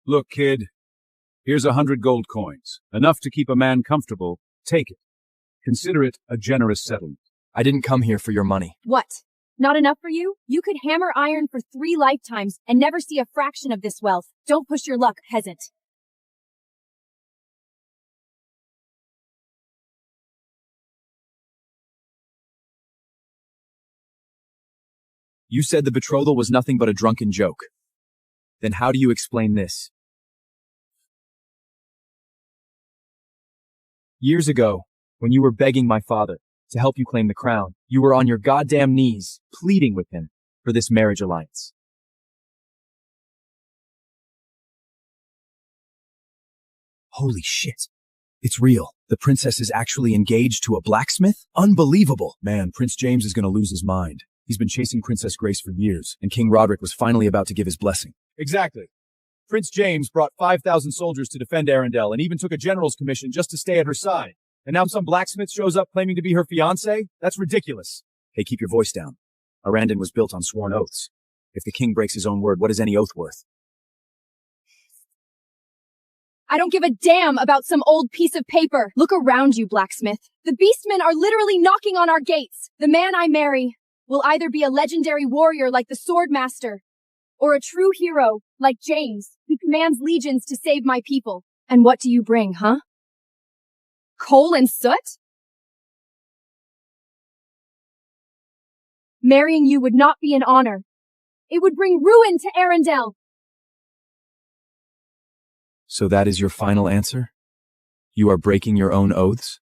Look, kid. Here's 100 gold coins. Enough to keep a man comfortable. Take it. Consider it a generous settlement. I didn't come here for your money. What? Not enough for you? You could hammer iron for 3 lifetimes and never see a fraction of this wealth. Don't push your luck, peasant. You said the betrothal was nothing but a drunken joke. Then how do you explain this? Years ago, when you were begging my father to help you claim the crown, you were on your goddamn knees, pleading with him for this marriage alliance. Holy shit. It's real. The princess is actually engaged to a blacksmith? Unbelievable. Man, Prince James is gonna lose his mind. He's been chasing Princess Grace for years, and King Roderick was finally about to give his blessing. Exactly. Prince James brought 5,000 soldiers to defend Arundel and even took a general's commission just to stay at her side. And now some blacksmith shows up claiming to be her fiancé? That's ridiculous. Hey, keep your voice down. Arundel was built on sworn oaths. If the king breaks his own word, what is any oath worth? I don't give a damn about some old piece of paper. Look around you, blacksmith. The beastmen are literally knocking on our gates. The man I marry will either be a legendary warrior like the Swordmaster, or a true hero like James, who commands legions to save my people. And what do you bring, huh? Coal and soot? Marrying you would not be an honor. It would bring ruin to Arundel. So that is your final answer? You are breaking your own oaths?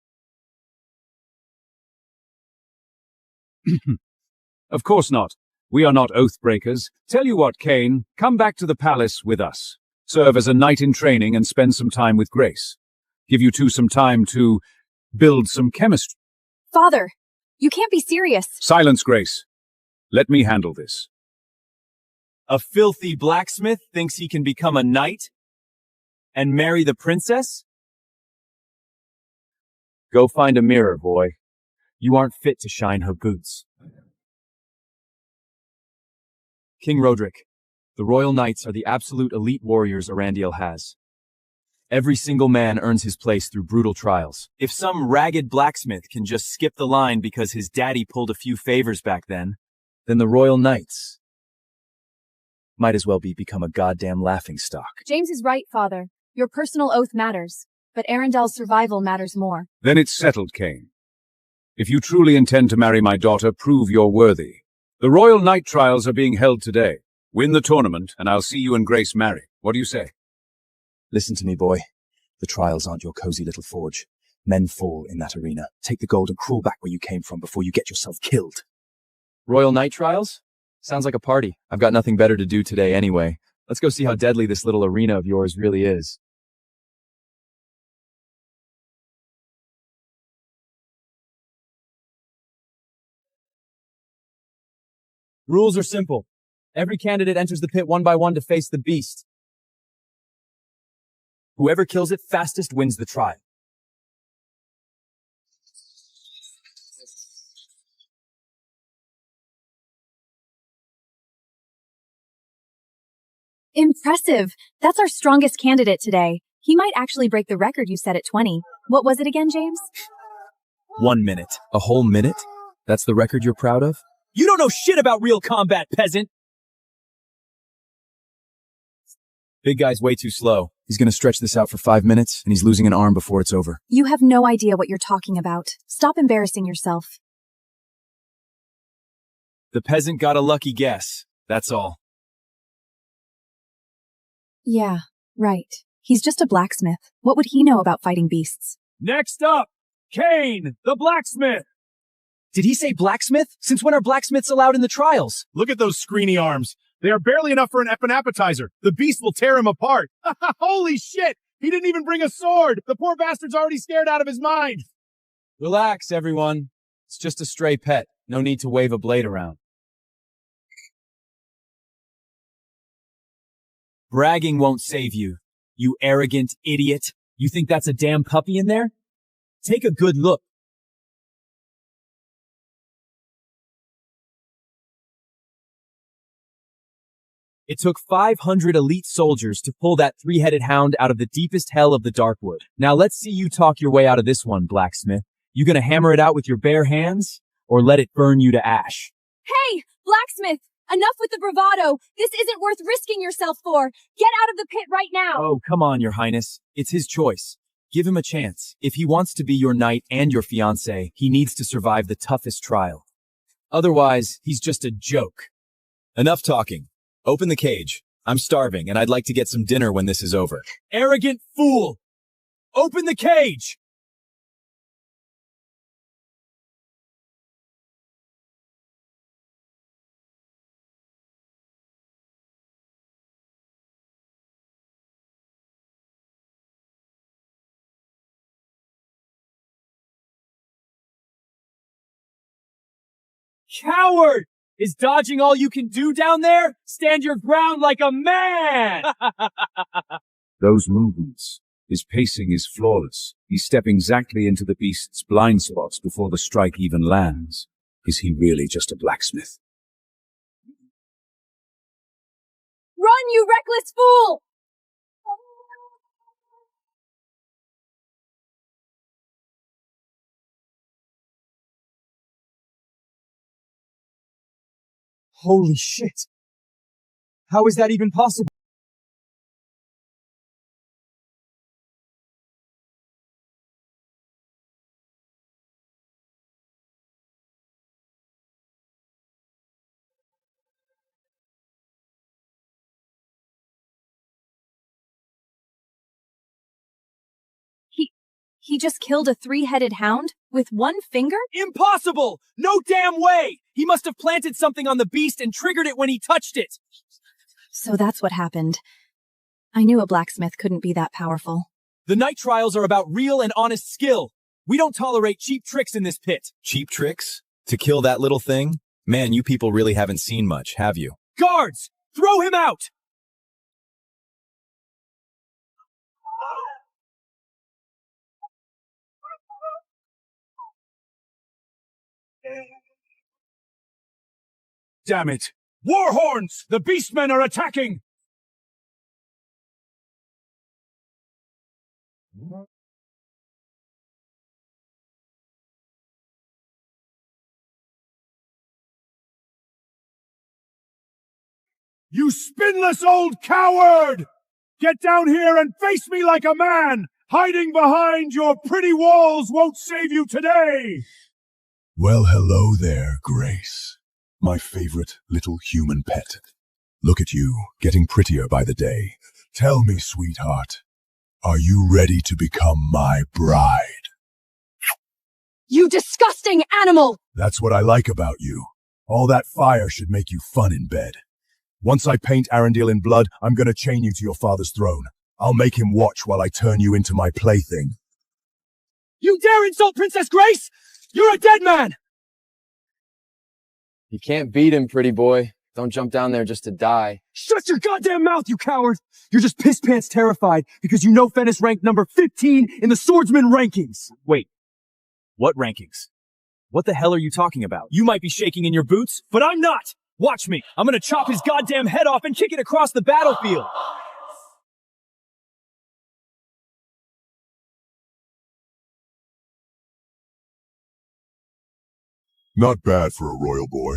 Of course not. We are not oath breakers. Tell you what, Cain, come back to the palace with us. Serve as a knight in training and spend some time with Grace. Give you two some time to build some chemistry. Father, you can't be serious. Silence, Grace. Let me handle this. A filthy blacksmith thinks he can become a knight and marry the princess? Go find a mirror, boy. You aren't fit to shine her boots. King Roderick, the Royal Knights are the absolute elite warriors Arundel has. Every single man earns his place through brutal trials. If some ragged blacksmith can just skip the line because his daddy pulled a few favors back then the Royal Knights might as well become a goddamn laughingstock. James is right, Father. Your personal oath matters, but Arundel's survival matters more. Then it's settled, Cain. If you truly intend to marry my daughter, prove you're worthy. The Royal Knight trials are being held today. Win the tournament, and I'll see you and Grace marry. What do you say? Listen to me, boy. The trials aren't your cozy little forge. Men fall in that arena. Take the gold and crawl back where you came from before you get yourself killed. Royal Knight trials? Sounds like a party. I've got nothing better to do today anyway. Let's go see how deadly this little arena of yours really is. Rules are simple. Every candidate enters the pit one by one to face the beast. Whoever kills it fastest wins the trial. Impressive. That's our strongest candidate today. He might actually break the record you set at 20. What was it again, James? 1 minute. A whole minute? That's the record you're proud of? You don't know shit about real combat, peasant! Big guy's way too slow. He's gonna stretch this out for 5 minutes, and he's losing an arm before it's over. You have no idea what you're talking about. Stop embarrassing yourself. The peasant got a lucky guess. That's all. Yeah, right. He's just a blacksmith. What would he know about fighting beasts? Next up, Cain, the blacksmith. Did he say blacksmith? Since when are blacksmiths allowed in the trials? Look at those screeny arms. They are barely enough for an appetizer. The beast will tear him apart. Holy shit! He didn't even bring a sword. The poor bastard's already scared out of his mind. Relax, everyone. It's just a stray pet. No need to wave a blade around. Bragging won't save you, you arrogant idiot. You think that's a damn puppy in there? Take a good look. It took 500 elite soldiers to pull that 3-headed hound out of the deepest hell of the Darkwood. Now let's see you talk your way out of this one, blacksmith. You gonna hammer it out with your bare hands, or let it burn you to ash? Hey, blacksmith! Enough with the bravado! This isn't worth risking yourself for! Get out of the pit right now! Oh, come on, Your Highness. It's his choice. Give him a chance. If he wants to be your knight and your fiancé, he needs to survive the toughest trial. Otherwise, he's just a joke. Enough talking. Open the cage. I'm starving, and I'd like to get some dinner when this is over. Arrogant fool! Open the cage! Coward! Is dodging all you can do down there? Stand your ground like a man! Those movements. His pacing is flawless. He's stepping exactly into the beast's blind spots before the strike even lands. Is he really just a blacksmith? Run, you reckless fool! Holy shit! How is that even possible? He just killed a 3-headed hound with one finger? Impossible! No damn way! He must have planted something on the beast and triggered it when he touched it! So that's what happened. I knew a blacksmith couldn't be that powerful. The night trials are about real and honest skill. We don't tolerate cheap tricks in this pit. Cheap tricks? To kill that little thing? Man, you people really haven't seen much, have you? Guards! Throw him out! Damn it! War horns! The beastmen are attacking! You spineless old coward! Get down here and face me like a man! Hiding behind your pretty walls won't save you today! Well, hello there, Grace. My favorite little human pet. Look at you, getting prettier by the day. Tell me, sweetheart, are you ready to become my bride? You disgusting animal! That's what I like about you. All that fire should make you fun in bed. Once I paint Arundel in blood, I'm gonna chain you to your father's throne. I'll make him watch while I turn you into my plaything. You dare insult Princess Grace? You're a dead man! You can't beat him, pretty boy. Don't jump down there just to die. Shut your goddamn mouth, you coward! You're just piss-pants terrified because you know Fennis ranked number 15 in the swordsman rankings. Wait. What rankings? What the hell are you talking about? You might be shaking in your boots, but I'm not! Watch me! I'm gonna chop his goddamn head off and kick it across the battlefield! Not bad for a royal boy.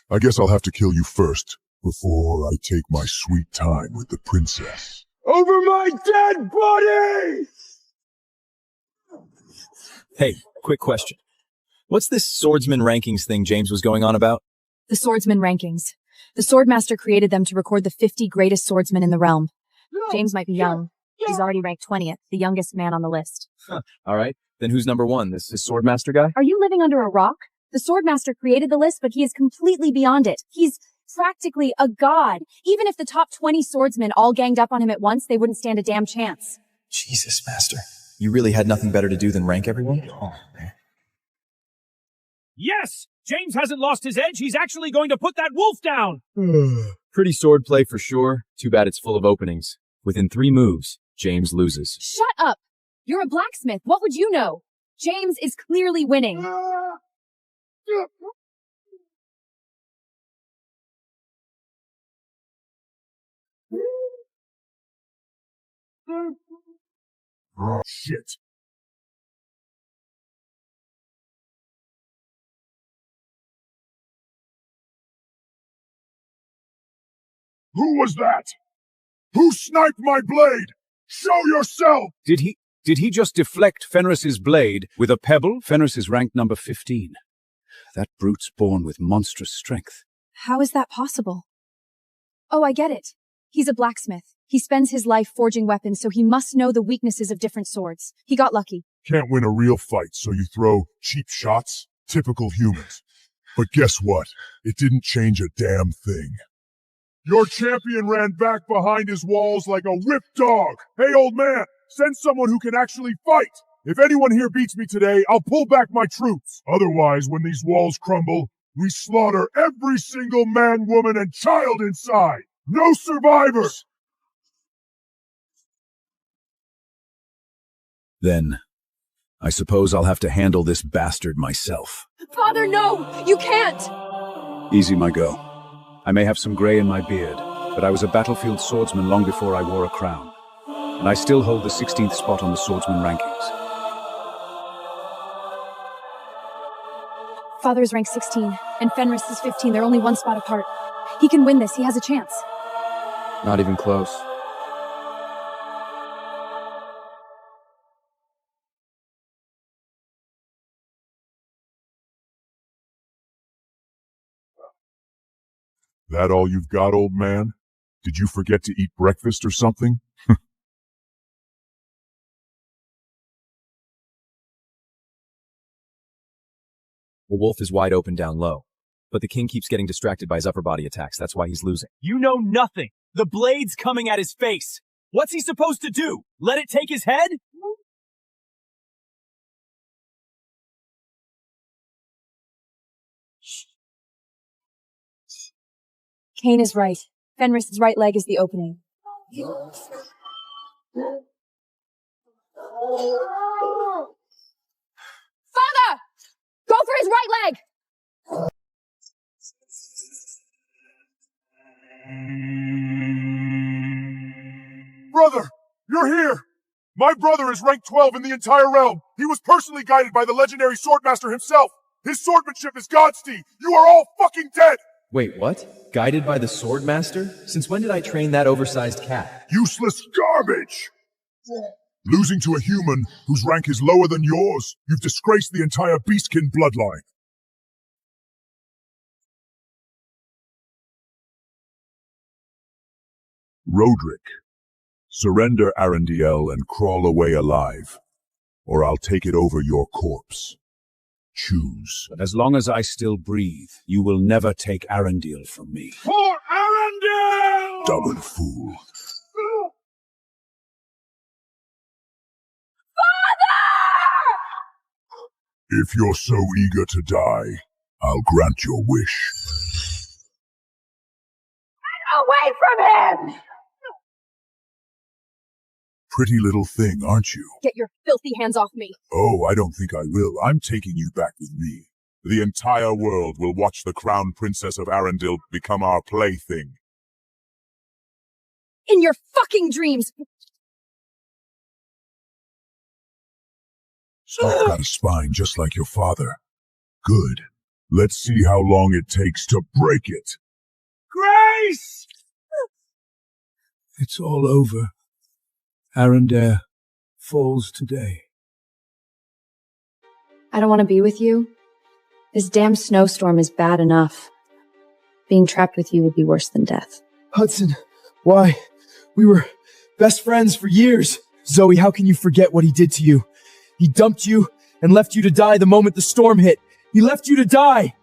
I guess I'll have to kill you first, before I take my sweet time with the princess. Over my dead body! Hey, quick question. What's this swordsman rankings thing James was going on about? The swordsman rankings. The swordmaster created them to record the 50 greatest swordsmen in the realm. James might be young. He's already ranked 20th, the youngest man on the list. Huh. All right, then who's number one? This swordmaster guy? Are you living under a rock? The swordmaster created the list, but he is completely beyond it. He's practically a god. Even if the top 20 swordsmen all ganged up on him at once, they wouldn't stand a damn chance. Jesus, master. You really had nothing better to do than rank everyone? Oh, man. Yes! James hasn't lost his edge. He's actually going to put that wolf down! Pretty swordplay for sure. Too bad it's full of openings. Within 3 moves, James loses. Shut up! You're a blacksmith. What would you know? James is clearly winning. Oh, shit. Who was that? Who sniped my blade? Show yourself! Did he just deflect Fenris's blade with a pebble? Fenris is ranked number 15. That brute's born with monstrous strength. How is that possible? Oh, I get it. He's a blacksmith. He spends his life forging weapons, so he must know the weaknesses of different swords. He got lucky. Can't win a real fight, so you throw cheap shots? Typical humans. But guess what? It didn't change a damn thing. Your champion ran back behind his walls like a whipped dog. Hey, old man, send someone who can actually fight. If anyone here beats me today, I'll pull back my troops. Otherwise, when these walls crumble, we slaughter every single man, woman, and child inside. No survivors! Then, I suppose I'll have to handle this bastard myself. Father, no! You can't! Easy, my girl. I may have some grey in my beard, but I was a battlefield swordsman long before I wore a crown. And I still hold the 16th spot on the swordsman rankings. Father is ranked 16, and Fenris is 15. They're only one spot apart. He can win this. He has a chance. Not even close. That all you've got, old man? Did you forget to eat breakfast or something? The wolf is wide open down low, but the king keeps getting distracted by his upper body attacks. That's why he's losing. You know nothing. The blade's coming at his face. What's he supposed to do? Let it take his head? Kane is right. Fenris's right leg is the opening. Father! Go for his right leg! Brother, you're here! My brother is ranked 12 in the entire realm. He was personally guided by the legendary swordmaster himself. His swordmanship is God's deed. You are all fucking dead! Wait, what? Guided by the swordmaster? Since when did I train that oversized cat? Useless garbage! Losing to a human whose rank is lower than yours, you've disgraced the entire Beastkin bloodline. Roderick, surrender Arundel and crawl away alive, or I'll take it over your corpse. Choose. But as long as I still breathe, you will never take Arundel from me. For Arundel! Stubborn fool. If you're so eager to die, I'll grant your wish. Away from him! Pretty little thing, aren't you? Get your filthy hands off me. Oh, I don't think I will. I'm taking you back with me. The entire world will watch the crown princess of Arundel become our plaything. In your fucking dreams! I've got a spine just like your father. Good. Let's see how long it takes to break it. Grace! It's all over. Arundel falls today. I don't want to be with you. This damn snowstorm is bad enough. Being trapped with you would be worse than death. Hudson, why? We were best friends for years. Zoe, how can you forget what he did to you? He dumped you and left you to die the moment the storm hit. He left you to die.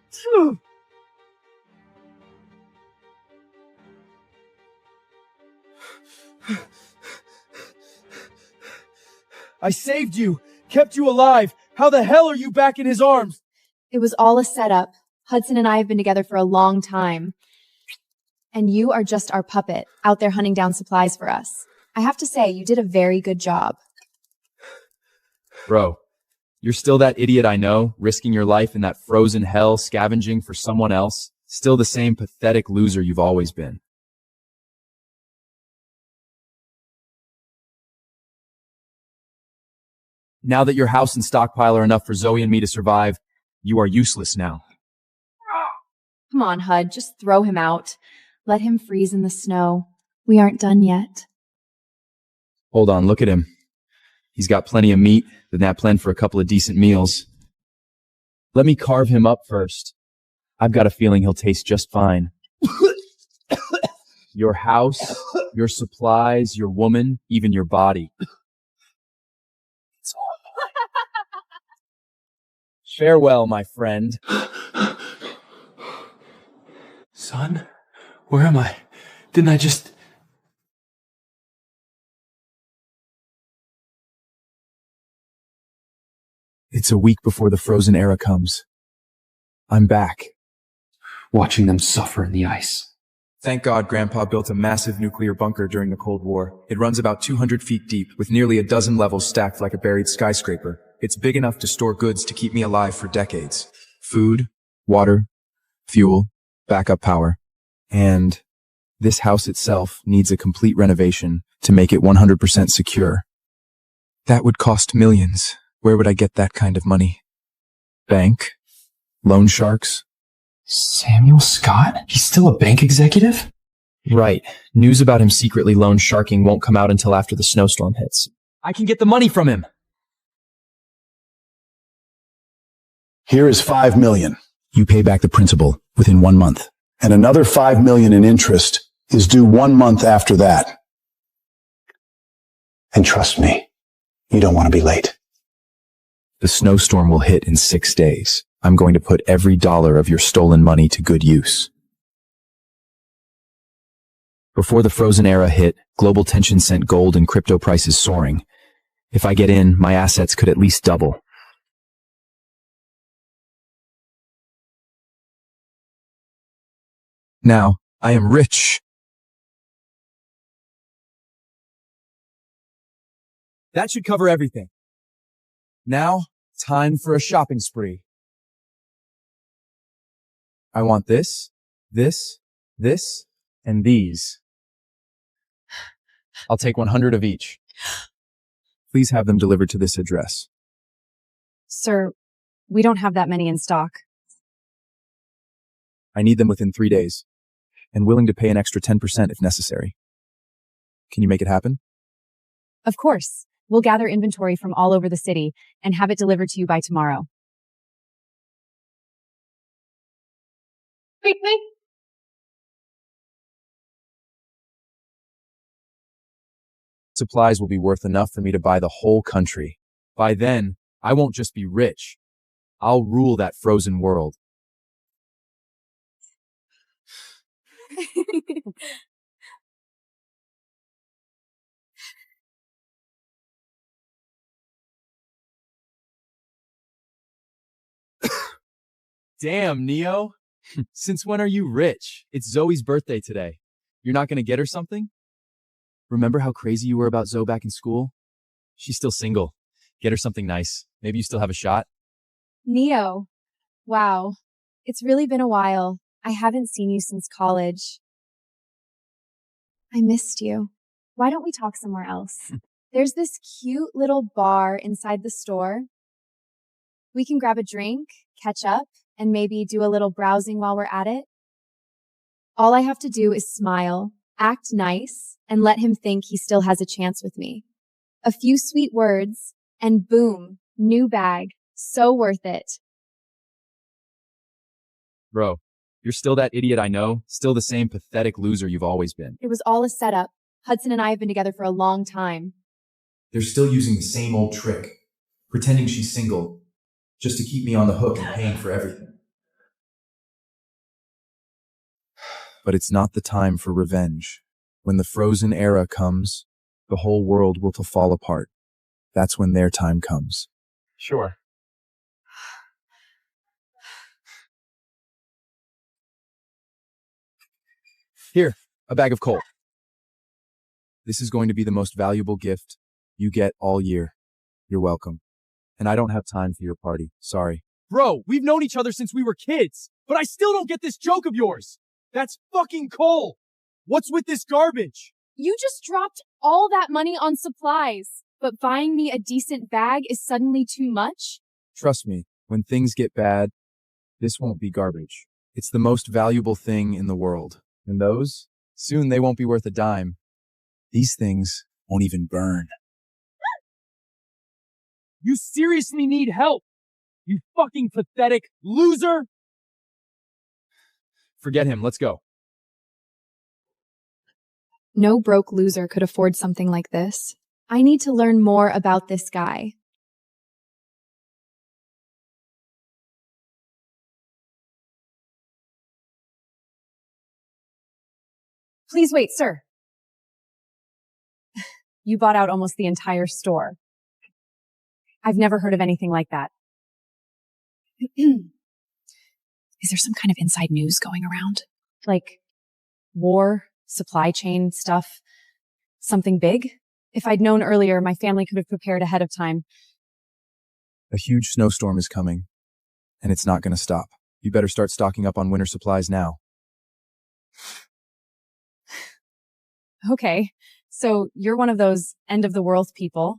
I saved you, kept you alive. How the hell are you back in his arms? It was all a setup. Hudson and I have been together for a long time. And you are just our puppet, out there hunting down supplies for us. I have to say, you did a very good job. Bro, you're still that idiot I know, risking your life in that frozen hell, scavenging for someone else. Still the same pathetic loser you've always been. Now that your house and stockpile are enough for Zoe and me to survive, you are useless now. Come on, Hud, just throw him out. Let him freeze in the snow. We aren't done yet. Hold on, look at him. He's got plenty of meat, then that planned for a couple of decent meals. Let me carve him up first. I've got a feeling he'll taste just fine. Your house, your supplies, your woman, even your body. It's all mine. Farewell, my friend. Son, where am I? Didn't I just... It's a week before the frozen era comes. I'm back. Watching them suffer in the ice. Thank God Grandpa built a massive nuclear bunker during the Cold War. It runs about 200 feet deep, with nearly a dozen levels stacked like a buried skyscraper. It's big enough to store goods to keep me alive for decades. Food, water, fuel, backup power. And this house itself needs a complete renovation to make it 100% secure. That would cost millions. Where would I get that kind of money? Bank? Loan sharks? Samuel Scott? He's still a bank executive? Right. News about him secretly loan sharking won't come out until after the snowstorm hits. I can get the money from him! Here is $5 million. You pay back the principal within 1 month. And another $5 million in interest is due 1 month after that. And trust me, you don't want to be late. The snowstorm will hit in 6 days. I'm going to put every dollar of your stolen money to good use. Before the frozen era hit, global tension sent gold and crypto prices soaring. If I get in, my assets could at least double. Now, I am rich. That should cover everything. Now, time for a shopping spree. I want this, this, this, and these. I'll take 100 of each. Please have them delivered to this address. Sir, we don't have that many in stock. I need them within 3 days, and willing to pay an extra 10% if necessary. Can you make it happen? Of course. We'll gather inventory from all over the city and have it delivered to you by tomorrow. Supplies will be worth enough for me to buy the whole country. By then, I won't just be rich. I'll rule that frozen world. Damn, Neo. Since when are you rich? It's Zoe's birthday today. You're not going to get her something? Remember how crazy you were about Zoe back in school? She's still single. Get her something nice. Maybe you still have a shot. Neo. Wow. It's really been a while. I haven't seen you since college. I missed you. Why don't we talk somewhere else? There's this cute little bar inside the store. We can grab a drink, catch up, and maybe do a little browsing while we're at it. All I have to do is smile, act nice, and let him think he still has a chance with me. A few sweet words, and boom, new bag. So worth it. Bro, you're still that idiot I know, still the same pathetic loser you've always been. It was all a setup. Hudson and I have been together for a long time. They're still using the same old trick, pretending she's single, just to keep me on the hook and paying for everything. But it's not the time for revenge. When the frozen era comes, the whole world will fall apart. That's when their time comes. Sure. Here, a bag of coal. This is going to be the most valuable gift you get all year. You're welcome. And I don't have time for your party. Sorry. Bro, we've known each other since we were kids, but I still don't get this joke of yours. That's fucking coal. What's with this garbage? You just dropped all that money on supplies, but buying me a decent bag is suddenly too much? Trust me, when things get bad, this won't be garbage. It's the most valuable thing in the world. And those? Soon they won't be worth a dime. These things won't even burn. You seriously need help? You fucking pathetic loser! Forget him, let's go. No broke loser could afford something like this. I need to learn more about this guy. Please wait, sir. You bought out almost the entire store. I've never heard of anything like that. Is there some kind of inside news going around? Like war, supply chain stuff, something big? If I'd known earlier, my family could have prepared ahead of time. A huge snowstorm is coming, and it's not going to stop. You better start stocking up on winter supplies now. Okay, so you're one of those end-of-the-world people.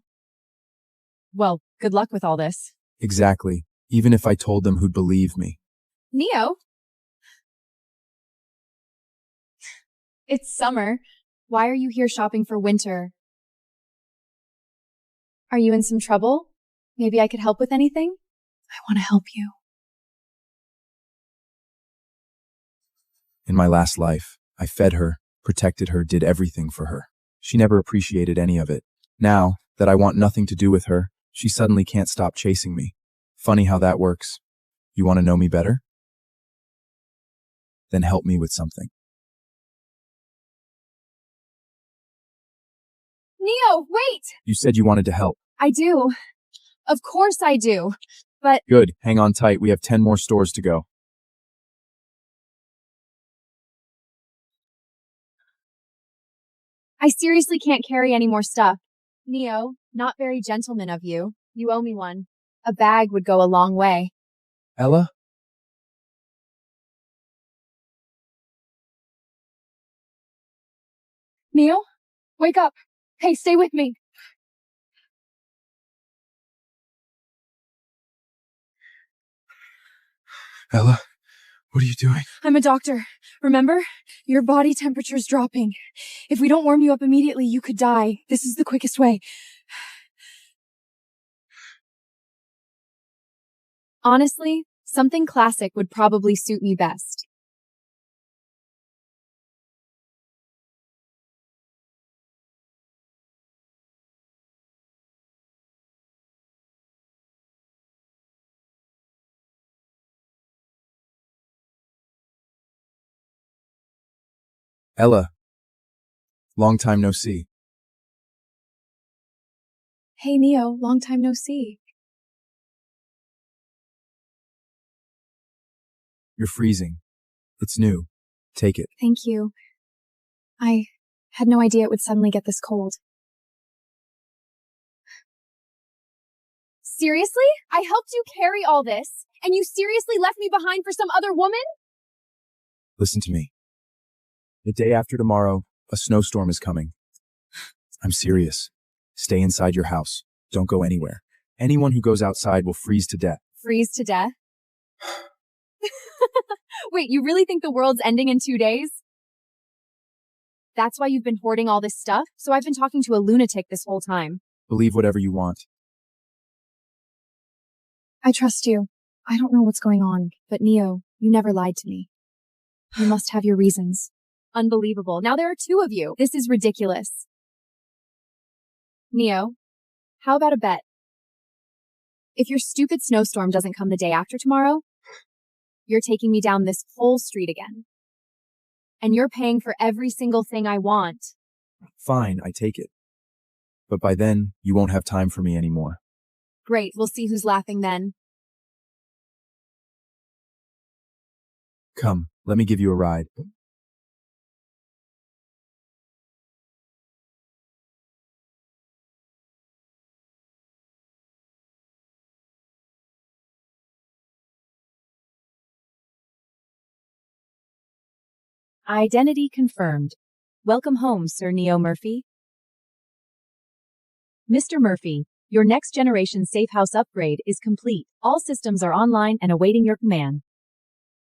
Well, good luck with all this. Exactly. Even if I told them, who'd believe me? Neo? It's summer. Why are you here shopping for winter? Are you in some trouble? Maybe I could help with anything? I want to help you. In my last life, I fed her, protected her, did everything for her. She never appreciated any of it. Now that I want nothing to do with her, she suddenly can't stop chasing me. Funny how that works. You want to know me better? Then help me with something. Neo, wait! You said you wanted to help. I do. Of course I do. But Good. Hang on tight. We have 10 more stores to go. I seriously can't carry any more stuff. Neo, not very gentleman of you. You owe me one. A bag would go a long way. Ella? Neo, wake up. Hey, stay with me. Ella, what are you doing? I'm a doctor. Remember? Your body temperature's dropping. If we don't warm you up immediately, you could die. This is the quickest way. Honestly, something classic would probably suit me best. Ella. Long time no see. Hey, Neo, long time no see. You're freezing. It's new. Take it. Thank you. I had no idea it would suddenly get this cold. Seriously? I helped you carry all this, and you seriously left me behind for some other woman? Listen to me. The day after tomorrow, a snowstorm is coming. I'm serious. Stay inside your house. Don't go anywhere. Anyone who goes outside will freeze to death. Freeze to death? Wait, you really think the world's ending in 2 days? That's why you've been hoarding all this stuff? So I've been talking to a lunatic this whole time. Believe whatever you want. I trust you. I don't know what's going on, but Neo, you never lied to me. You must have your reasons. Unbelievable. Now there are 2 of you. This is ridiculous. Neo, how about a bet? If your stupid snowstorm doesn't come the day after tomorrow, you're taking me down this whole street again. And you're paying for every single thing I want. Fine, I take it. But by then, you won't have time for me anymore. Great, we'll see who's laughing then. Come, let me give you a ride. Identity confirmed. Welcome home, Sir Neo Murphy. Mr. Murphy, your next generation safe house upgrade is complete. All systems are online and awaiting your command.